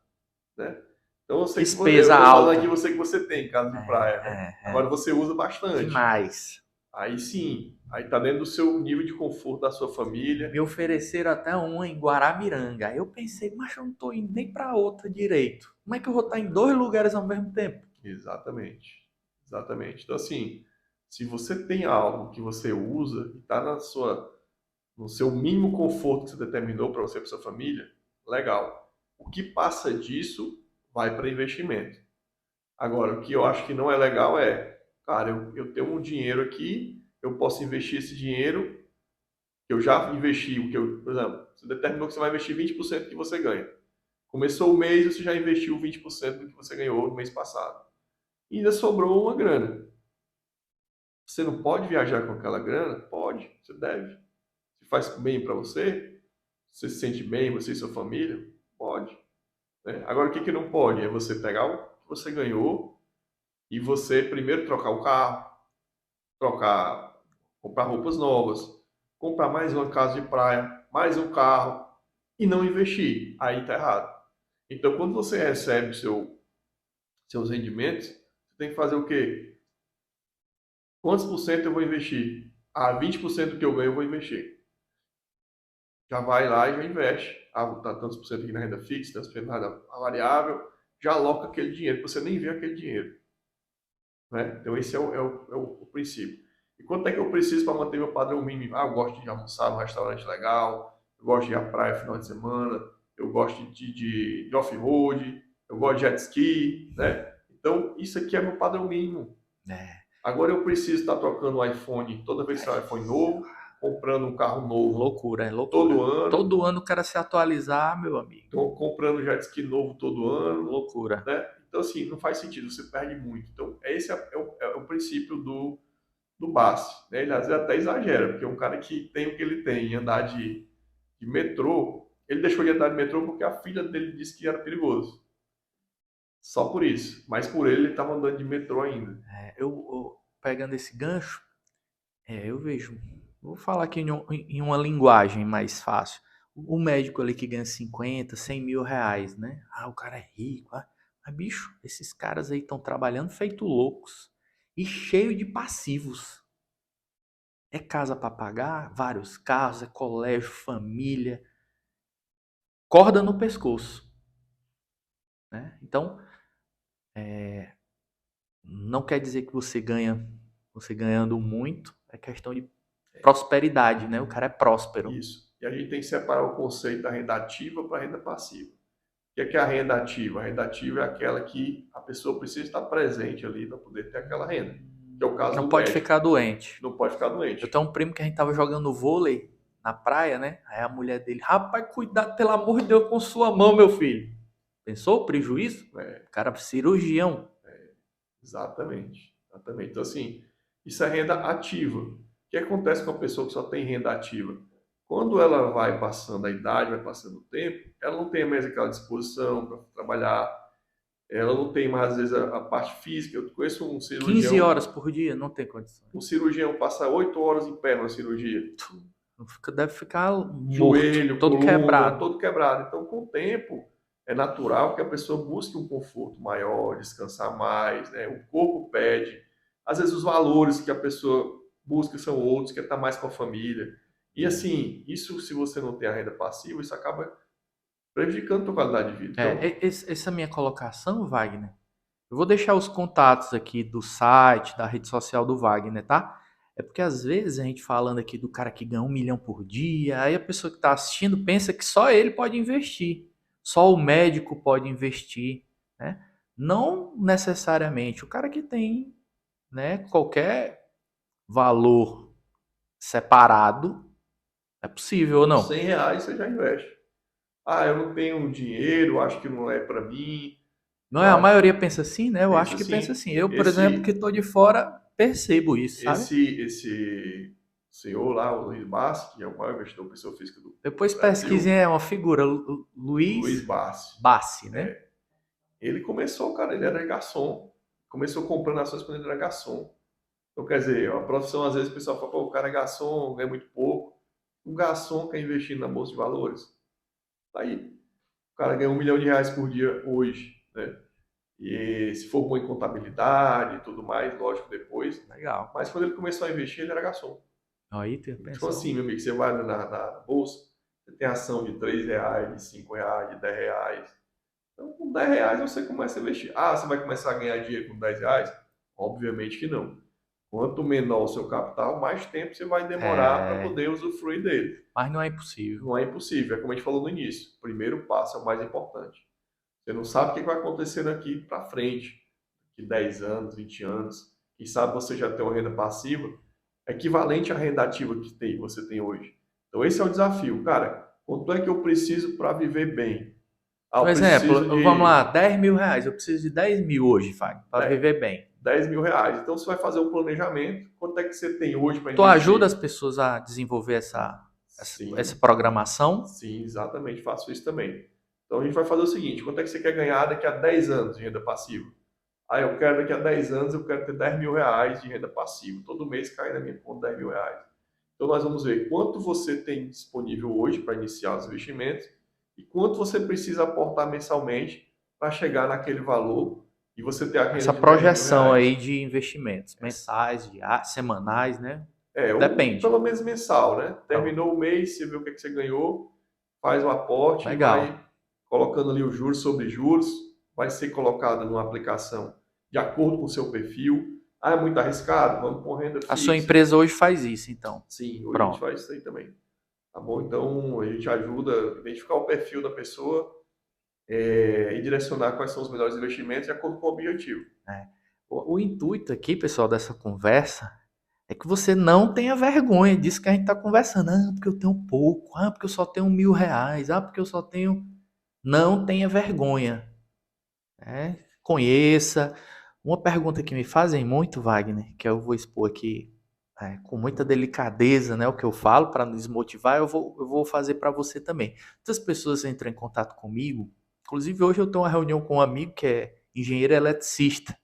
Speaker 2: né? Então eu sei que eu
Speaker 1: Despesa
Speaker 2: tô falando aqui
Speaker 1: alta.
Speaker 2: você que você tem casa de praia, né? Agora você usa bastante.
Speaker 1: Demais.
Speaker 2: Aí sim, aí tá dentro do seu nível de conforto da sua família.
Speaker 1: Me ofereceram até uma em Guaramiranga. Aí eu pensei, mas eu não tô indo nem pra outra direito. Como é que eu vou estar em dois lugares ao mesmo tempo?
Speaker 2: Exatamente. Exatamente. Então assim, se você tem algo que você usa e tá no seu mínimo conforto que você determinou para você e para sua família, legal. O que passa disso vai para investimento. Agora, o que eu acho que não é legal é, cara, eu tenho um dinheiro aqui, eu posso investir esse dinheiro, eu já investi, por exemplo, você determinou que você vai investir 20% do que você ganha. Começou o mês, você já investiu 20% do que você ganhou no mês passado. E ainda sobrou uma grana. Você não pode viajar com aquela grana? Pode, você deve. Se faz bem para você se sente bem, você e sua família? Pode. Né? Agora, o que não pode? É você pegar o que você ganhou e você primeiro trocar o carro, comprar roupas novas, comprar mais uma casa de praia, mais um carro e não investir. Aí tá errado. Então, quando você recebe seus rendimentos, você tem que fazer o quê? Quantos por cento eu vou investir? 20% do que eu ganho eu vou investir. Já vai lá e já investe. Tá tantos por cento aqui na renda fixa, tantos por cento na renda variável, já aloca aquele dinheiro, você nem vê aquele dinheiro. Né? Então esse é o princípio. E quanto é que eu preciso para manter meu padrão mínimo? Eu gosto de almoçar num restaurante legal, eu gosto de ir à praia no final de semana, eu gosto de off-road, eu gosto de jet ski, né? Então isso aqui é meu padrão mínimo.
Speaker 1: É.
Speaker 2: Agora eu preciso estar trocando o iPhone toda vez que sai um iPhone novo, comprando um carro novo
Speaker 1: Loucura, é loucura.
Speaker 2: todo ano.
Speaker 1: Todo ano o cara se atualizar, meu amigo.
Speaker 2: Estou comprando jet ski novo todo ano.
Speaker 1: Loucura.
Speaker 2: Né? Então, assim, não faz sentido, você perde muito. Então, esse é o princípio do Bassi. Né? Ele às vezes até exagera, porque um cara que tem o que ele tem, andar de metrô, ele deixou de andar de metrô porque a filha dele disse que era perigoso. Só por isso. Mas por ele estava andando de metrô ainda.
Speaker 1: Eu pegando esse gancho, eu vejo. Vou falar aqui em uma linguagem mais fácil. O médico ali que ganha 50, 100 mil reais, né? Ah, o cara é rico. Mas, bicho, esses caras aí estão trabalhando feito loucos e cheio de passivos. É casa para pagar, vários carros, é colégio, família, corda no pescoço, né? Então, não quer dizer que você ganhando muito, é questão de prosperidade, né? O cara é próspero.
Speaker 2: Isso. E a gente tem que separar o conceito da renda ativa para a renda passiva. O que é a renda ativa? A renda ativa é aquela que a pessoa precisa estar presente ali para poder ter aquela renda. Que é o caso
Speaker 1: Não
Speaker 2: do
Speaker 1: pode
Speaker 2: médico.
Speaker 1: ficar doente.
Speaker 2: Não pode ficar doente.
Speaker 1: Eu tenho um primo que a gente tava jogando vôlei na praia, né? Aí a mulher dele, rapaz, cuidado, pelo amor de Deus, com sua mão, meu filho. Pensou o prejuízo? O cara cirurgião.
Speaker 2: Exatamente. Exatamente. Então, assim, isso é renda ativa. O que acontece com a pessoa que só tem renda ativa? Quando ela vai passando a idade, vai passando o tempo, ela não tem mais aquela disposição para trabalhar, ela não tem mais, às vezes, a parte física. Eu conheço um
Speaker 1: 15
Speaker 2: cirurgião.
Speaker 1: horas por dia, não tem condição.
Speaker 2: Um cirurgião passa 8 horas em pé na cirurgia.
Speaker 1: Deve ficar morto,
Speaker 2: Joelho,
Speaker 1: todo
Speaker 2: coluna,
Speaker 1: quebrado.
Speaker 2: todo quebrado. Então, com o tempo, é natural que a pessoa busque um conforto maior, descansar mais, né? O corpo pede. Às vezes os valores que a pessoa busca são outros, quer estar mais com a família. E assim, isso se você não tem a renda passiva, isso acaba prejudicando a tua qualidade de vida. Então,
Speaker 1: Essa minha colocação, Wagner, eu vou deixar os contatos aqui do site, da rede social do Wagner, tá? É porque às vezes a gente falando aqui do cara que ganha 1 milhão por dia, aí a pessoa que está assistindo pensa que só ele pode investir, só o médico pode investir, né? Não necessariamente. O cara que tem, né, qualquer valor separado, é possível ou
Speaker 2: com
Speaker 1: não?
Speaker 2: 100 reais você já investe. Ah, eu não tenho dinheiro, acho que não é para mim,
Speaker 1: Não
Speaker 2: eu
Speaker 1: é? A
Speaker 2: acho,
Speaker 1: maioria pensa assim, né? Eu acho
Speaker 2: pensa
Speaker 1: que pensa
Speaker 2: assim.
Speaker 1: assim. Eu, por exemplo, que
Speaker 2: Esse,
Speaker 1: estou de fora, percebo isso, sabe?
Speaker 2: esse senhor lá, o Luiz Bassi, que é o maior investidor pessoa física do
Speaker 1: Depois pesquisem,
Speaker 2: Brasil,
Speaker 1: é uma figura,
Speaker 2: Luiz
Speaker 1: Luiz
Speaker 2: Bassi,
Speaker 1: Bassi, né?
Speaker 2: ele começou, cara, ele era garçom, começou comprando ações quando ele era garçom. Então, quer dizer, a profissão, às vezes o pessoal fala, pô, o cara é garçom, ganha muito pouco. Um garçom quer investir na Bolsa de Valores. Tá aí, o cara ganha R$ 1 milhão por dia hoje, né? E se formou em contabilidade e tudo mais, lógico, depois.
Speaker 1: Legal.
Speaker 2: Mas quando ele começou a investir, ele era garçom.
Speaker 1: Aí tem
Speaker 2: Então,
Speaker 1: pensão.
Speaker 2: assim, meu amigo, você vai na bolsa, você tem ação de R$ 3, de R$ 5, de R$ 10. Então, com R$ 10 você começa a investir. Ah, você vai começar a ganhar dinheiro com R$ 10? Obviamente que não. Quanto menor o seu capital, mais tempo você vai demorar para
Speaker 1: É,
Speaker 2: poder usufruir dele.
Speaker 1: mas não é impossível.
Speaker 2: Não é impossível, é como a gente falou no início. O primeiro passo é o mais importante. Você não sabe o que vai acontecer daqui para frente, daqui 10 anos, 20 anos. Quem sabe você já tem uma renda passiva equivalente à renda ativa você tem hoje. Então esse é o desafio. Cara, quanto é que eu preciso para viver bem? Ah,
Speaker 1: Um
Speaker 2: eu preciso
Speaker 1: exemplo, vamos lá,
Speaker 2: de
Speaker 1: R$ 10.000. Eu preciso de 10 mil hoje, Fábio, para
Speaker 2: né,
Speaker 1: viver bem.
Speaker 2: R$ 10.000. Então você vai fazer um planejamento. Quanto é que você tem hoje para
Speaker 1: Tu ajuda as
Speaker 2: investir?
Speaker 1: pessoas a desenvolver essa
Speaker 2: Sim,
Speaker 1: programação?
Speaker 2: sim, exatamente. Faço isso também. Então a gente vai fazer o seguinte: quanto é que você quer ganhar daqui a 10 anos de renda passiva? Ah, eu quero daqui a 10 anos, eu quero ter R$ 10.000 de renda passiva. Todo mês cai na minha conta R$ 10.000. Então nós vamos ver quanto você tem disponível hoje para iniciar os investimentos e quanto você precisa aportar mensalmente para chegar naquele valor e você ter a renda
Speaker 1: Essa
Speaker 2: de R$ 10.000.
Speaker 1: projeção aí de investimentos mensais, semanais, né? Depende.
Speaker 2: Pelo menos mensal, né?
Speaker 1: Pronto.
Speaker 2: Terminou o mês, você vê o que você ganhou, faz o aporte e vai
Speaker 1: Legal.
Speaker 2: colocando ali os juros sobre juros, vai ser colocado numa aplicação de acordo com o seu perfil. Ah, é muito arriscado? Vamos com renda
Speaker 1: A sua
Speaker 2: fixa.
Speaker 1: empresa hoje faz isso, então.
Speaker 2: Sim, hoje a gente
Speaker 1: Pronto.
Speaker 2: faz isso aí também. Tá bom? Então, a gente ajuda a identificar o perfil da pessoa e direcionar quais são os melhores investimentos de acordo com o objetivo.
Speaker 1: É. O intuito aqui, pessoal, dessa conversa é que você não tenha vergonha disso que a gente está conversando. Ah, porque eu tenho pouco. Ah, porque eu só tenho R$ 1.000. Ah, porque eu só tenho. Não tenha vergonha. Né? Conheça. Uma pergunta que me fazem muito, Wagner, que eu vou expor aqui com muita delicadeza, né? O que eu falo para não desmotivar, eu vou fazer para você também. Muitas pessoas entram em contato comigo. Inclusive, hoje eu tenho uma reunião com um amigo que é engenheiro eletricista.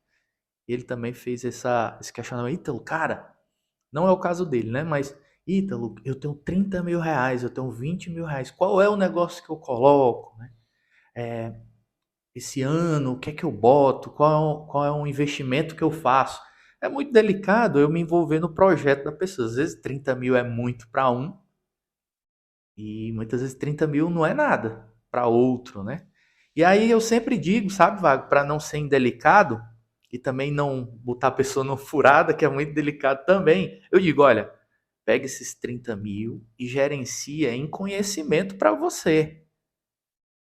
Speaker 1: Ele também fez esse questionamento. Ítalo, cara, não é o caso dele, né? Mas, Ítalo, eu tenho R$ 30.000, eu tenho R$ 20.000. Qual é o negócio que eu coloco, né? Esse ano, o que é que eu boto? Qual é o investimento que eu faço? É muito delicado eu me envolver no projeto da pessoa. Às vezes 30 mil é muito para um e muitas vezes 30 mil não é nada para outro, né? E aí eu sempre digo, sabe, Vago, para não ser indelicado e também não botar a pessoa no furada, que é muito delicado também, eu digo, olha, pega esses 30 mil e gerencia em conhecimento para você.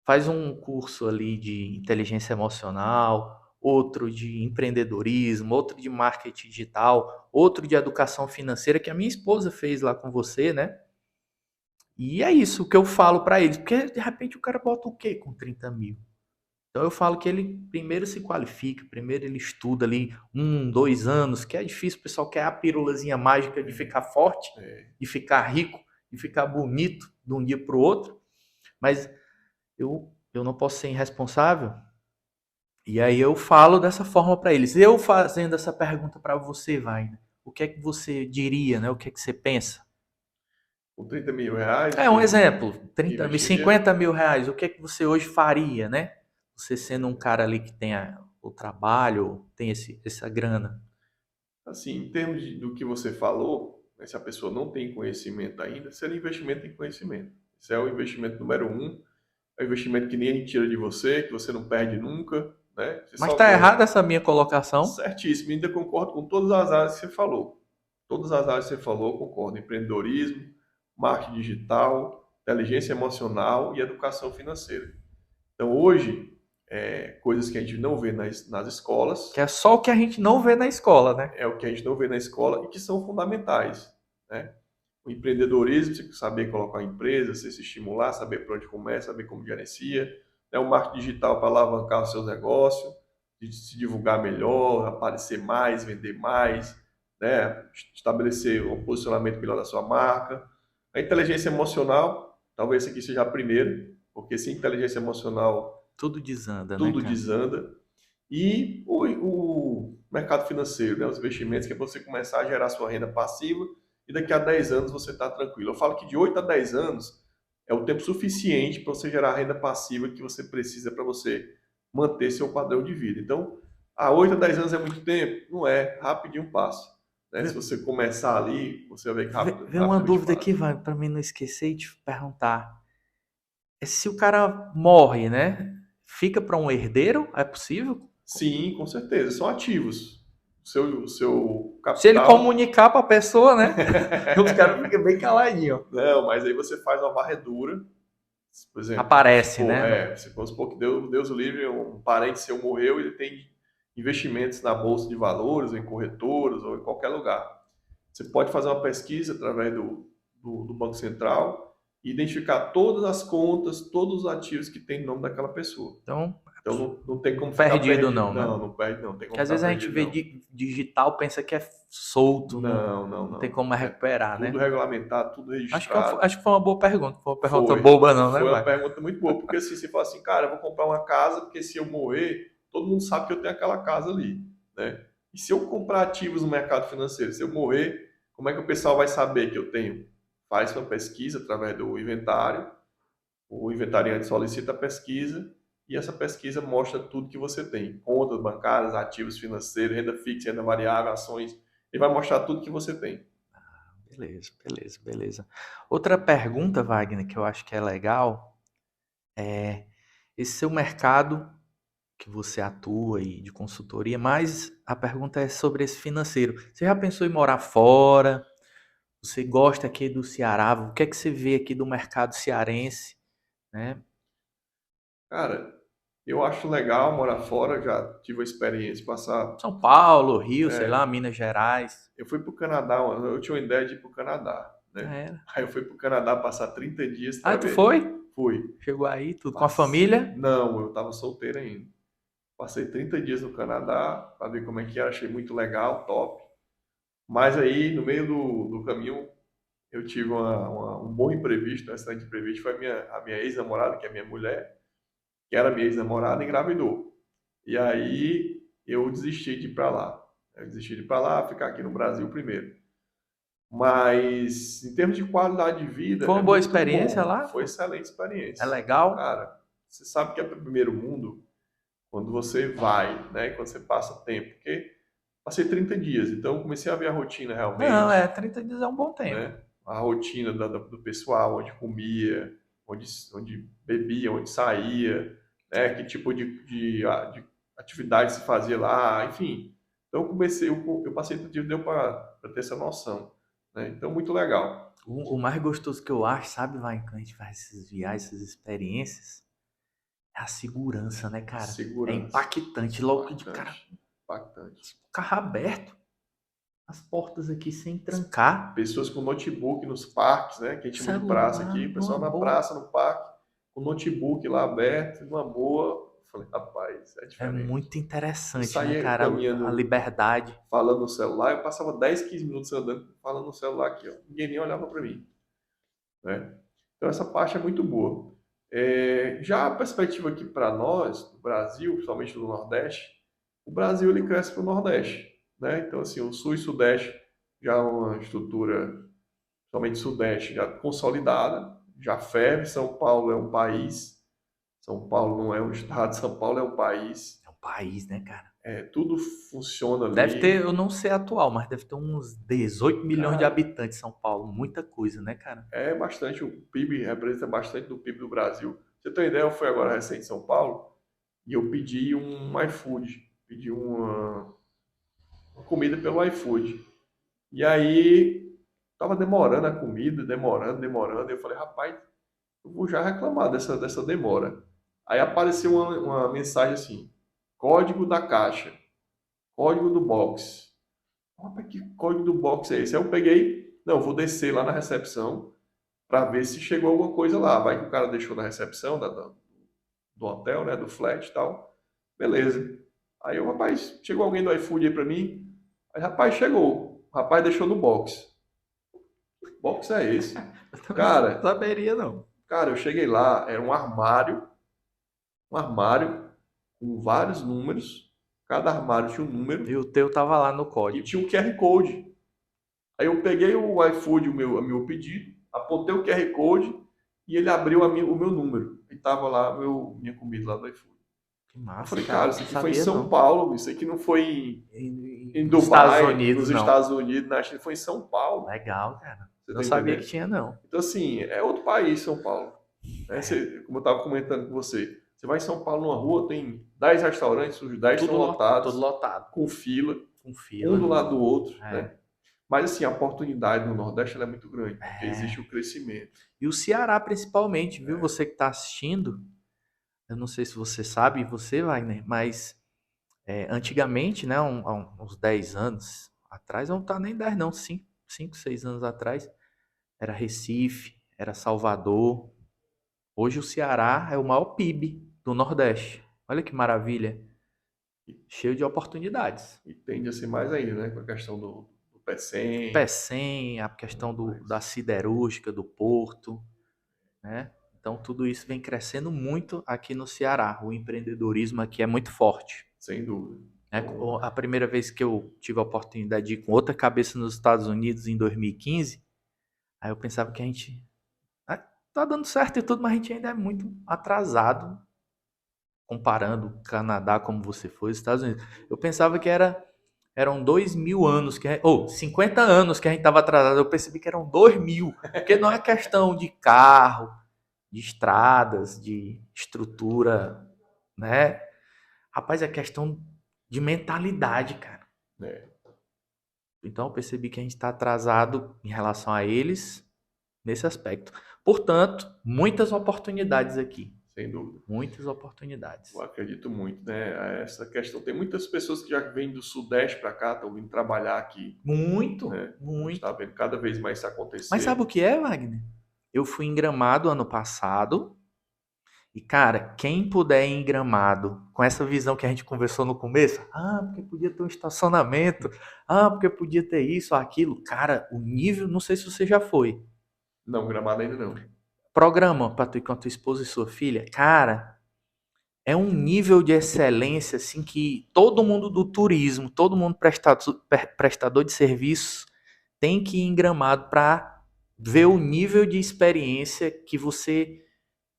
Speaker 1: Faz um curso ali de inteligência emocional, outro de empreendedorismo, outro de marketing digital, outro de educação financeira que a minha esposa fez lá com você, né? E é isso que eu falo para eles, porque de repente o cara bota o quê com 30 mil? Então eu falo que ele primeiro se qualifica, primeiro ele estuda ali 1, 2 anos, que é difícil, o pessoal quer a pílulazinha mágica de ficar forte,
Speaker 2: É,
Speaker 1: de ficar rico, de ficar bonito de um dia para o outro, mas eu não posso ser irresponsável. E aí eu falo dessa forma para eles. Eu fazendo essa pergunta para você, Wagner, o que é que você diria, né? O que é que você pensa?
Speaker 2: com R$ 30.000,
Speaker 1: É um exemplo,
Speaker 2: eu
Speaker 1: 30 mil,
Speaker 2: investiria.
Speaker 1: R$ 50.000, o que é que você hoje faria, né? Você sendo um cara ali que tem o trabalho, tem essa grana.
Speaker 2: Assim, em termos do que você falou, né, se a pessoa não tem conhecimento ainda, seria investimento em conhecimento. Isso é o investimento número um. É um investimento que ninguém tira de você, que você não perde nunca, né? Você
Speaker 1: Mas
Speaker 2: só
Speaker 1: tá
Speaker 2: ganha.
Speaker 1: errada essa minha colocação?
Speaker 2: Certíssimo, ainda concordo com todas as áreas que você falou. Todas as áreas que você falou, eu concordo. Empreendedorismo, marketing digital, inteligência emocional e educação financeira. Então, hoje, coisas que a gente não vê nas
Speaker 1: Que
Speaker 2: escolas,
Speaker 1: é só o que a gente não vê na escola, né?
Speaker 2: é o que a gente não vê na escola e que são fundamentais, né? O empreendedorismo, você saber colocar uma empresa, você se estimular, saber por onde começa, saber como gerencia, né? O marketing digital para alavancar o seu negócio, de se divulgar melhor, aparecer mais, vender mais, né? Estabelecer um posicionamento melhor da sua marca. A inteligência emocional, talvez esse aqui seja a primeira, porque sem inteligência emocional
Speaker 1: Tudo desanda, né,
Speaker 2: tudo
Speaker 1: cara?
Speaker 2: desanda. E o mercado financeiro, né? Os investimentos, que é você começar a gerar sua renda passiva e daqui a 10 anos você está tranquilo. Eu falo que de 8 a 10 anos é o tempo suficiente para você gerar a renda passiva que você precisa para você manter seu padrão de vida. Então, 8 a 10 anos é muito tempo? Não é, rapidinho passa. Né? Se
Speaker 1: Vê,
Speaker 2: você começar ali, você vai ver que
Speaker 1: vê uma
Speaker 2: rapidamente
Speaker 1: dúvida aqui,
Speaker 2: passa.
Speaker 1: vai, pra mim não esquecer e te perguntar. É se o cara morre, né? Fica para um herdeiro? É possível?
Speaker 2: Sim, com certeza, são ativos. O seu
Speaker 1: Se ele
Speaker 2: capital.
Speaker 1: comunicar pra pessoa, né? Os caras ficam bem caladinhos.
Speaker 2: Não, mas aí você faz uma varredura, por exemplo,
Speaker 1: Aparece, né?
Speaker 2: vamos supor que Deus o livre, um parente seu morreu, ele tem investimentos na bolsa de valores, ou em corretoras, ou em qualquer lugar. Você pode fazer uma pesquisa através do Banco Central e identificar todas as contas, todos os ativos que tem no nome daquela pessoa.
Speaker 1: Então,
Speaker 2: Então não tem como ficar
Speaker 1: perdido
Speaker 2: perdido.
Speaker 1: não, né?
Speaker 2: Não, não perde não, tem
Speaker 1: Que
Speaker 2: como
Speaker 1: às
Speaker 2: ficar
Speaker 1: vezes a gente
Speaker 2: perdido
Speaker 1: vê
Speaker 2: não.
Speaker 1: digital, pensa que é solto, não,
Speaker 2: Não, não,
Speaker 1: não tem
Speaker 2: não.
Speaker 1: como
Speaker 2: É
Speaker 1: recuperar,
Speaker 2: tudo
Speaker 1: né?
Speaker 2: regulamentado, tudo registrado.
Speaker 1: Acho que foi uma boa pergunta. Não foi uma pergunta
Speaker 2: Foi.
Speaker 1: boba, não, né,
Speaker 2: Foi uma
Speaker 1: vai?
Speaker 2: pergunta muito boa, porque assim, você fala assim, cara, eu vou comprar uma casa, porque se eu morrer, todo mundo sabe que eu tenho aquela casa ali, né? E se eu comprar ativos no mercado financeiro, se eu morrer, como é que o pessoal vai saber que eu tenho? Faz uma pesquisa através do inventário, o inventariante solicita a pesquisa e essa pesquisa mostra tudo que você tem, contas bancárias, ativos financeiros, renda fixa, renda variável, ações, ele vai mostrar tudo que você tem.
Speaker 1: Beleza, beleza, beleza. Outra pergunta, Wagner, que eu acho que é legal, é esse seu mercado que você atua e de consultoria, mas a pergunta é sobre esse financeiro. Você já pensou em morar fora? Você gosta aqui do Ceará? O que é que você vê aqui do mercado cearense, né?
Speaker 2: Cara, eu acho legal morar fora, já tive a experiência de passar.
Speaker 1: São Paulo, Rio, sei lá,
Speaker 2: é,
Speaker 1: Minas Gerais.
Speaker 2: eu fui para o Canadá, eu tinha uma ideia de ir para o Canadá, né?
Speaker 1: É.
Speaker 2: Aí eu fui para o Canadá passar 30 dias
Speaker 1: Ah,
Speaker 2: para
Speaker 1: tu
Speaker 2: ver.
Speaker 1: foi?
Speaker 2: Fui.
Speaker 1: Chegou aí, tudo com a família?
Speaker 2: Não, eu estava solteiro ainda. Passei 30 dias no Canadá para ver como é que era, achei muito legal, top. Mas aí, no meio do caminho, eu tive um bom imprevisto, um excelente imprevisto, foi a minha ex-namorada, que é minha mulher, que era minha ex-namorada, engravidou. E aí eu desisti de ir para lá. Eu desisti de ir para lá, ficar aqui no Brasil primeiro. Mas em termos de qualidade de vida,
Speaker 1: Foi
Speaker 2: é
Speaker 1: uma boa
Speaker 2: muito
Speaker 1: experiência
Speaker 2: bom.
Speaker 1: lá?
Speaker 2: Foi excelente
Speaker 1: É
Speaker 2: experiência.
Speaker 1: legal?
Speaker 2: Cara, você sabe que é para o primeiro mundo quando você vai, né? Quando você passa tempo. Porque passei 30 dias, então comecei a ver a rotina
Speaker 1: Não,
Speaker 2: realmente,
Speaker 1: 30 dias é um bom tempo.
Speaker 2: né? A rotina do pessoal, onde comia, onde bebia, onde saía, né? Que tipo de atividade se fazia lá, enfim. Então eu passei 30 dias, deu para ter essa noção, né? Então muito legal.
Speaker 1: O mais gostoso que eu acho, sabe, vai, quando a gente faz essas viagens, essas experiências, é a segurança, né,
Speaker 2: A
Speaker 1: cara? É
Speaker 2: segurança,
Speaker 1: impactante. Logo de cara,
Speaker 2: impactante, impactante.
Speaker 1: carro aberto, as portas aqui sem trancar,
Speaker 2: Pessoas com notebook nos parques, né? Que a gente chama de praça
Speaker 1: celular
Speaker 2: aqui, o
Speaker 1: numa
Speaker 2: pessoal na
Speaker 1: boa.
Speaker 2: praça, no parque, com notebook lá aberto, numa boa. Eu falei, rapaz, é
Speaker 1: É
Speaker 2: diferente.
Speaker 1: muito
Speaker 2: Eu
Speaker 1: interessante, né,
Speaker 2: saía
Speaker 1: cara? A
Speaker 2: caminhando,
Speaker 1: liberdade.
Speaker 2: falando no celular, eu passava 10, 15 minutos andando, falando no celular aqui, ó. Ninguém nem olhava para mim, né? Então essa parte é muito boa. Já a perspectiva aqui para nós, no Brasil, principalmente no Nordeste, o Brasil ele cresce para o Nordeste, né? Então assim, o Sul e Sudeste já é uma estrutura, somente Sudeste já consolidada, já ferve. São Paulo é um país, São Paulo não é um estado, São Paulo é um país.
Speaker 1: É um país, né, cara?
Speaker 2: tudo funciona
Speaker 1: Deve ter,
Speaker 2: ali.
Speaker 1: eu não sei atual, mas deve ter uns 18 milhões de
Speaker 2: Cara,
Speaker 1: habitantes em São Paulo. Muita coisa, né, cara?
Speaker 2: é bastante, o PIB representa bastante do PIB do Brasil. Pra você tem ideia, eu fui agora recente em São Paulo e eu pedi um iFood, pedi uma comida pelo iFood. E aí tava demorando a comida, demorando. E eu falei, rapaz, eu vou já reclamar dessa demora. Aí apareceu uma mensagem assim, código da caixa, código do box. Rapaz, que código do box é esse? Aí eu peguei, não, vou descer lá na recepção para ver se chegou alguma coisa lá. Vai que o cara deixou na recepção do hotel, né, do flat e tal. Beleza. Aí o rapaz, chegou alguém do iFood aí para mim. Aí, rapaz, chegou. O rapaz deixou no box. Que box é esse?
Speaker 1: Eu também não
Speaker 2: Cara,
Speaker 1: saberia, não.
Speaker 2: eu cheguei lá, era um armário com vários números. Cada armário tinha um
Speaker 1: E
Speaker 2: número
Speaker 1: o teu tava lá no
Speaker 2: e
Speaker 1: código.
Speaker 2: tinha um QR Code. Aí eu peguei o iFood, o meu pedido, apontei o QR Code e ele abriu o meu número. E tava lá minha comida lá do iFood.
Speaker 1: Que
Speaker 2: Eu
Speaker 1: massa,
Speaker 2: falei, cara,
Speaker 1: cara.
Speaker 2: isso
Speaker 1: Não
Speaker 2: aqui foi em
Speaker 1: sabia,
Speaker 2: São
Speaker 1: não.
Speaker 2: Paulo, isso aqui não foi em
Speaker 1: Nos Estados
Speaker 2: Dubai,
Speaker 1: Unidos,
Speaker 2: nos
Speaker 1: não.
Speaker 2: Estados Unidos, na China, foi em São Paulo.
Speaker 1: Legal, cara.
Speaker 2: Você
Speaker 1: Não
Speaker 2: tá
Speaker 1: sabia que
Speaker 2: entendendo?
Speaker 1: tinha, não.
Speaker 2: Então, assim, é outro país, São Paulo. Né? Como eu estava comentando com você, você vai em São Paulo numa rua, tem 10 restaurantes, os 10 estão
Speaker 1: Tudo
Speaker 2: lotados,
Speaker 1: lotado.
Speaker 2: com fila,
Speaker 1: Com
Speaker 2: um
Speaker 1: fila.
Speaker 2: do lado do outro,
Speaker 1: É.
Speaker 2: né? Mas, assim, a oportunidade no Nordeste ela é muito grande, porque
Speaker 1: É.
Speaker 2: existe o crescimento.
Speaker 1: E o Ceará, principalmente, viu?
Speaker 2: Né?
Speaker 1: Você que tá assistindo, eu não sei se você sabe, você, Wagner, mas antigamente, né, há uns 10 anos atrás, não tá nem 10 não, 5, 6 anos atrás, era Recife, era Salvador. Hoje o Ceará é o maior PIB do Nordeste. Olha que maravilha.
Speaker 2: E,
Speaker 1: Cheio de oportunidades.
Speaker 2: e tende a ser mais ainda, né? Com a questão do PECEM,
Speaker 1: Pecém, a questão
Speaker 2: tudo
Speaker 1: da
Speaker 2: mais.
Speaker 1: siderúrgica, do porto, né? Então tudo isso vem crescendo muito aqui no Ceará. O empreendedorismo aqui é muito forte.
Speaker 2: Sem dúvida.
Speaker 1: Né?
Speaker 2: Então,
Speaker 1: A primeira vez que eu tive a oportunidade de ir com outra cabeça nos Estados Unidos em 2015, aí eu pensava que a gente tá dando certo e tudo, mas a gente ainda é muito atrasado comparando o Canadá como você foi, os Estados Unidos. Eu pensava que eram 2.000 anos, ou 50 anos que a gente estava atrasado. Eu percebi que eram 2.000, porque não é questão de carro, de estradas, de estrutura, né? Rapaz, é questão de mentalidade, cara.
Speaker 2: né?
Speaker 1: Então eu percebi que a gente está atrasado em relação a eles nesse aspecto. Portanto, muitas oportunidades aqui.
Speaker 2: Sem dúvida.
Speaker 1: Muitas oportunidades.
Speaker 2: Eu acredito muito, né? Essa questão. Tem muitas pessoas que já vêm do Sudeste para cá, estão vindo trabalhar aqui,
Speaker 1: Muito,
Speaker 2: né? A gente está
Speaker 1: muito.
Speaker 2: vendo cada vez mais isso
Speaker 1: Mas sabe o
Speaker 2: acontecer.
Speaker 1: que é, Wagner? Eu fui em Gramado ano passado. E, cara, quem puder ir em Gramado, com essa visão que a gente conversou no começo, porque podia ter um estacionamento, porque podia ter isso, aquilo. Cara, o nível, não sei se você já foi.
Speaker 2: Não, Gramado ainda não.
Speaker 1: Programa para tu ir com a tua esposa e sua filha. Cara, é um nível de excelência, assim, que todo mundo do turismo, todo mundo prestador de serviços, tem que ir em Gramado para ver o nível de experiência que você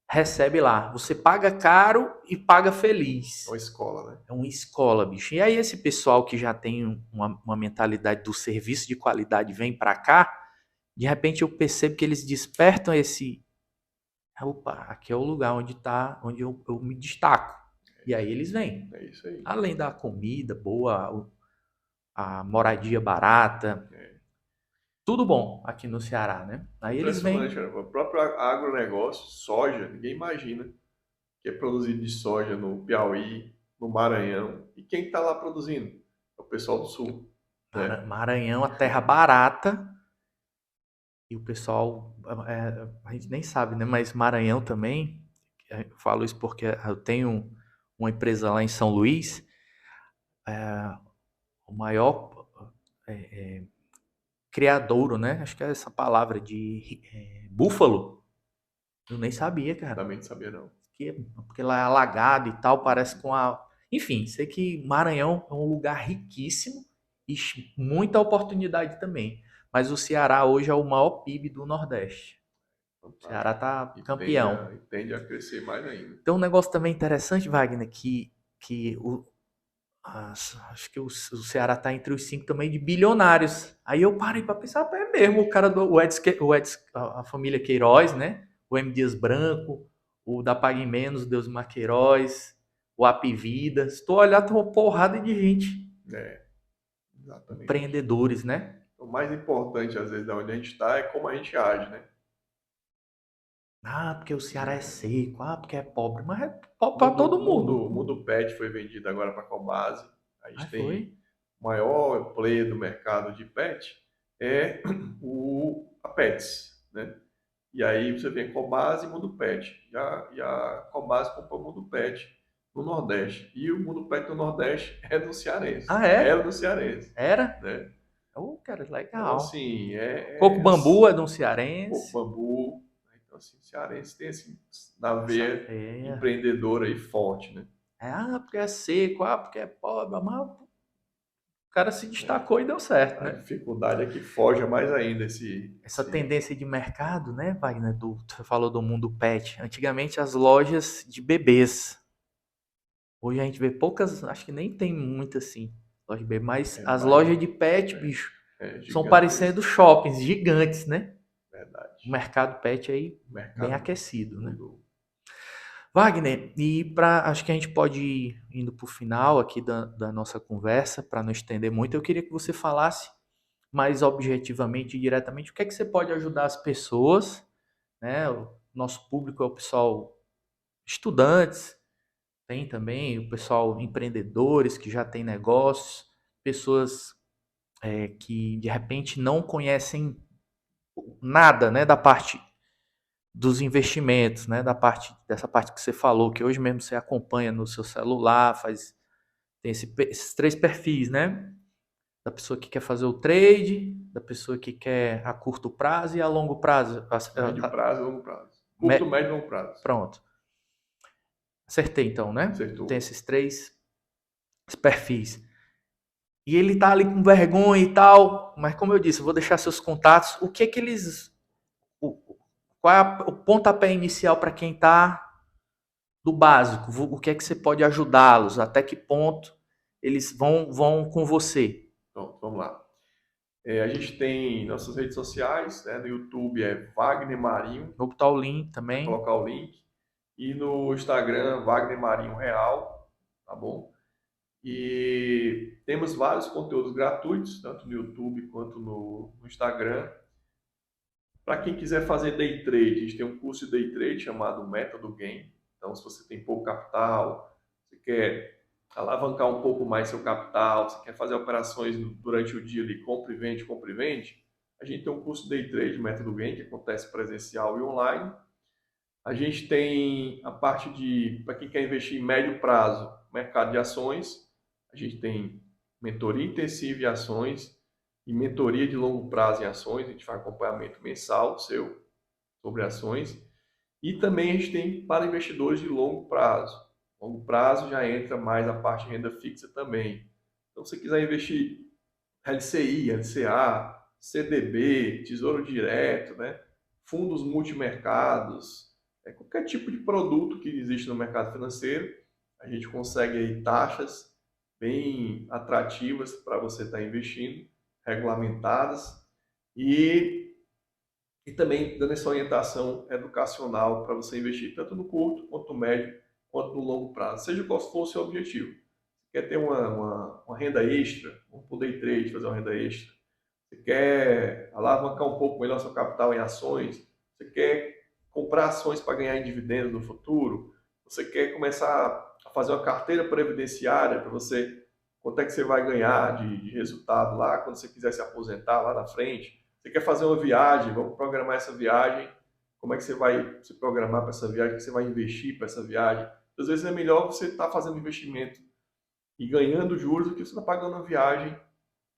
Speaker 1: recebe lá. Você paga caro e paga
Speaker 2: É
Speaker 1: feliz.
Speaker 2: uma escola, né?
Speaker 1: É uma escola, bicho. E aí esse pessoal que já tem uma mentalidade do serviço de qualidade vem para cá, de repente eu percebo que eles despertam esse, opa, aqui é o lugar onde eu me destaco. E aí eles vêm.
Speaker 2: É isso aí.
Speaker 1: Além da comida boa, a moradia barata,
Speaker 2: É
Speaker 1: tudo bom aqui no Ceará, né? Aí eles
Speaker 2: impressionante,
Speaker 1: vêm.
Speaker 2: cara. O próprio agronegócio, soja, ninguém imagina que é produzido de soja no Piauí, no Maranhão. E quem está lá produzindo? É o pessoal do Sul, né?
Speaker 1: Maranhão, a terra barata. E o pessoal, a gente nem sabe, né? Mas Maranhão também, eu falo isso porque eu tenho uma empresa lá em São Luís, o maior criadouro, né? Acho que é essa palavra de búfalo. Eu nem sabia, cara.
Speaker 2: Também não sabia, não.
Speaker 1: Porque lá é alagado e tal, parece com a. Enfim, sei que Maranhão é um lugar riquíssimo e muita oportunidade também. Mas o Ceará hoje é o maior PIB do Nordeste. O Ceará
Speaker 2: Fantástico.
Speaker 1: tá
Speaker 2: E
Speaker 1: campeão.
Speaker 2: tende a crescer mais ainda.
Speaker 1: Então, um negócio também interessante, Wagner, que Acho que o Ceará tá entre os 5 também de bilionários. Aí eu parei para pensar, é mesmo, o cara do a família Queiroz, né? O M. Dias Branco, o da Pague Menos, o Deus Maqueiroz, o Apivida. Se tu olhar, tem uma porrada de gente,
Speaker 2: É, exatamente.
Speaker 1: empreendedores, né?
Speaker 2: O mais importante, às vezes, da onde a gente está é como a gente age, né?
Speaker 1: Ah, porque o Ceará é
Speaker 2: É,
Speaker 1: seco, ah, porque é pobre, mas é pobre para
Speaker 2: Mundo,
Speaker 1: todo mundo.
Speaker 2: Mundo, Mundo Pet foi vendido agora para a Cobase. A
Speaker 1: Aí
Speaker 2: gente tem
Speaker 1: foi.
Speaker 2: o maior player do mercado de pet é a Pets, né? E aí você vem Cobase e Mundo Pet. E a Cobase comprou o Mundo Pet no Nordeste. E o Mundo Pet no Nordeste é do Cearense.
Speaker 1: Ah,
Speaker 2: Era
Speaker 1: é?
Speaker 2: do Cearense,
Speaker 1: Era?
Speaker 2: né?
Speaker 1: Oh, cara,
Speaker 2: Então,
Speaker 1: legal.
Speaker 2: assim,
Speaker 1: Coco
Speaker 2: é
Speaker 1: Bambu é de um
Speaker 2: Coco
Speaker 1: cearense.
Speaker 2: Bambu. Então, assim, o cearense tem assim, na
Speaker 1: Essa
Speaker 2: veia
Speaker 1: feia.
Speaker 2: empreendedora aí forte, né?
Speaker 1: Porque é seco, porque é pobre, mas o cara se
Speaker 2: É.
Speaker 1: destacou e deu certo,
Speaker 2: A
Speaker 1: né?
Speaker 2: dificuldade é que foge mais ainda
Speaker 1: Essa tendência de mercado, né, Wagner? Você falou do mundo pet. Antigamente as lojas de bebês. Hoje a gente vê poucas, acho que nem tem muito assim, loja de bebê, mas as
Speaker 2: mais
Speaker 1: lojas de pet,
Speaker 2: é,
Speaker 1: bicho,
Speaker 2: é
Speaker 1: são
Speaker 2: gigantesco,
Speaker 1: parecendo shoppings gigantes, né? O
Speaker 2: verdade.
Speaker 1: mercado pet aí
Speaker 2: O
Speaker 1: bem
Speaker 2: mercado
Speaker 1: aquecido, né?
Speaker 2: mudou.
Speaker 1: Wagner, e acho que a gente pode ir indo para o final aqui da nossa conversa, para não estender muito, eu queria que você falasse mais objetivamente e diretamente o que é que você pode ajudar as pessoas, né? O nosso público é o pessoal estudantes, tem também o pessoal empreendedores que já tem negócios, pessoas que de repente não conhecem nada, né, da parte dos investimentos, né, dessa parte que você falou, que hoje mesmo você acompanha no seu celular, tem esses 3 perfis, né? Da pessoa que quer fazer o trade, da pessoa que quer a curto prazo e a longo prazo.
Speaker 2: Médio prazo e longo prazo. Curto, médio e longo prazo.
Speaker 1: Pronto. Acertei então, né? Tem
Speaker 2: Acertou.
Speaker 1: esses 3 perfis. E ele tá ali com vergonha e tal, mas como eu disse, eu vou deixar seus contatos. O que é que eles. O, qual é o pontapé inicial para quem tá do básico? O que é que você pode ajudá-los? Até que ponto eles vão com você?
Speaker 2: Então, vamos lá. A gente tem nossas redes sociais, né? No YouTube é Wagner Marinho,
Speaker 1: Vou botar o link
Speaker 2: vai
Speaker 1: também.
Speaker 2: colocar o link. E no Instagram, Wagner Marinho Real, tá bom? E temos vários conteúdos gratuitos, tanto no YouTube quanto no Instagram. Para quem quiser fazer day trade, a gente tem um curso de day trade chamado Método Game. Então, se você tem pouco capital, você quer alavancar um pouco mais seu capital, você quer fazer operações durante o dia ali, compra e vende, a gente tem um curso de day trade Método Game que acontece presencial e online. A gente tem a parte de, para quem quer investir em médio prazo, mercado de ações. A gente tem mentoria intensiva em ações e mentoria de longo prazo em ações. A gente faz acompanhamento mensal seu sobre ações. E também a gente tem para investidores de longo prazo. Longo prazo já entra mais a parte de renda fixa também. Então, se você quiser investir LCI, LCA, CDB, Tesouro Direto, né? Fundos multimercados, qualquer tipo de produto que existe no mercado financeiro, a gente consegue aí taxas bem atrativas para você estar investindo, regulamentadas e também dando essa orientação educacional para você investir tanto no curto, quanto no médio, quanto no longo prazo, seja qual for o seu objetivo. Quer ter uma renda extra, vamos para o day trade, fazer uma renda extra. Você quer alavancar um pouco melhor seu capital em ações, você quer comprar ações para ganhar em dividendos no futuro, você quer começar a fazer uma carteira previdenciária para você, quanto é que você vai ganhar de resultado lá quando você quiser se aposentar lá na frente. Você quer fazer uma viagem, vamos programar essa viagem, como é que você vai se programar para essa viagem, o que você vai investir para essa viagem. Às vezes é melhor você estar fazendo investimento e ganhando juros do que você está pagando a viagem,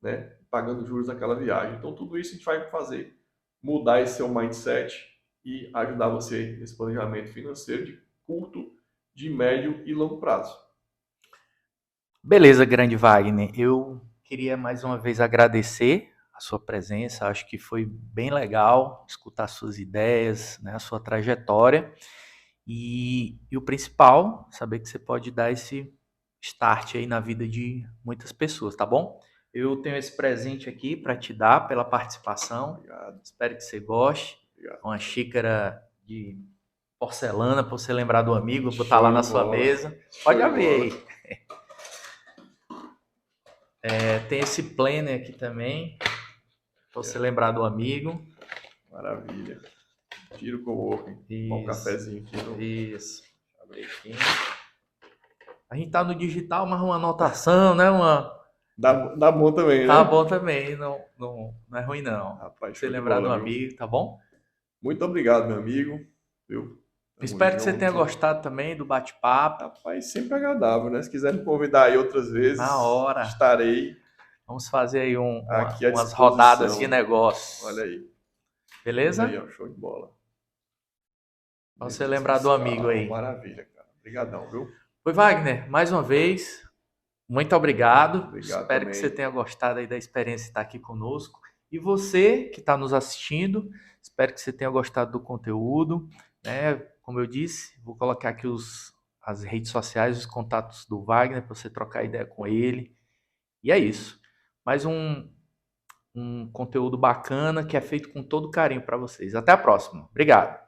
Speaker 2: né? Pagando juros naquela viagem. Então, tudo isso a gente vai fazer mudar esse seu mindset e ajudar você nesse planejamento financeiro de curto, de médio e longo prazo.
Speaker 1: Beleza, grande Wagner. Eu queria mais uma vez agradecer a sua presença. Acho que foi bem legal escutar suas ideias, né, a sua trajetória. E o principal, saber que você pode dar start aí na vida de muitas pessoas, tá bom? Eu tenho esse presente aqui para te dar pela participação.
Speaker 2: Obrigado.
Speaker 1: Espero que você goste.
Speaker 2: Obrigado.
Speaker 1: Uma xícara de porcelana para você lembrar do amigo,
Speaker 2: Show
Speaker 1: botar lá
Speaker 2: de
Speaker 1: na sua
Speaker 2: bola.
Speaker 1: mesa.
Speaker 2: Show
Speaker 1: Pode
Speaker 2: de
Speaker 1: abrir
Speaker 2: bola.
Speaker 1: aí. Tem esse planner aqui também, para você lembrar do amigo.
Speaker 2: Maravilha. Giro Coworking. Com um cafezinho aqui.
Speaker 1: Isso. Abri aqui. A gente tá no digital, mas uma anotação, né?
Speaker 2: Dá bom também, né?
Speaker 1: Tá bom também, não é ruim não.
Speaker 2: Rapaz,
Speaker 1: Pra você
Speaker 2: show de
Speaker 1: lembrar
Speaker 2: bola,
Speaker 1: do
Speaker 2: viu?
Speaker 1: amigo, tá bom?
Speaker 2: Muito obrigado, meu amigo. Viu? Tamo
Speaker 1: Espero que você
Speaker 2: junto.
Speaker 1: tenha gostado também do bate-papo.
Speaker 2: Rapaz, sempre agradável, né? Se quiser me convidar aí outras vezes,
Speaker 1: Na hora.
Speaker 2: estarei
Speaker 1: Vamos fazer aí
Speaker 2: aqui à
Speaker 1: umas
Speaker 2: disposição.
Speaker 1: rodadas de negócio.
Speaker 2: Olha aí.
Speaker 1: Beleza?
Speaker 2: Aí, ó, show de bola.
Speaker 1: Pra você lembrar do amigo aí.
Speaker 2: Maravilha, cara. Obrigadão, viu?
Speaker 1: Oi, Wagner, mais uma vez, muito obrigado.
Speaker 2: Obrigado
Speaker 1: Espero
Speaker 2: também.
Speaker 1: que você tenha gostado aí da experiência de estar aqui conosco. E você que está nos assistindo, espero que você tenha gostado do conteúdo, né? Como eu disse, vou colocar aqui as redes sociais, os contatos do Wagner, para você trocar ideia com ele. E é isso. Mais um conteúdo bacana que é feito com todo carinho para vocês. Até a próxima. Obrigado.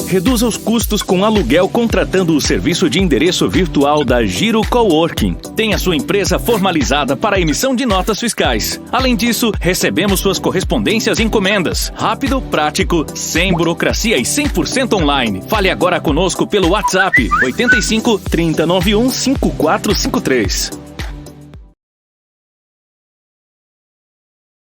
Speaker 3: Reduza os custos com aluguel contratando o serviço de endereço virtual da Giro Coworking. Tenha sua empresa formalizada para a emissão de notas fiscais. Além disso, recebemos suas correspondências e encomendas. Rápido, prático, sem burocracia e 100% online. Fale agora conosco pelo WhatsApp 85 3091 5453.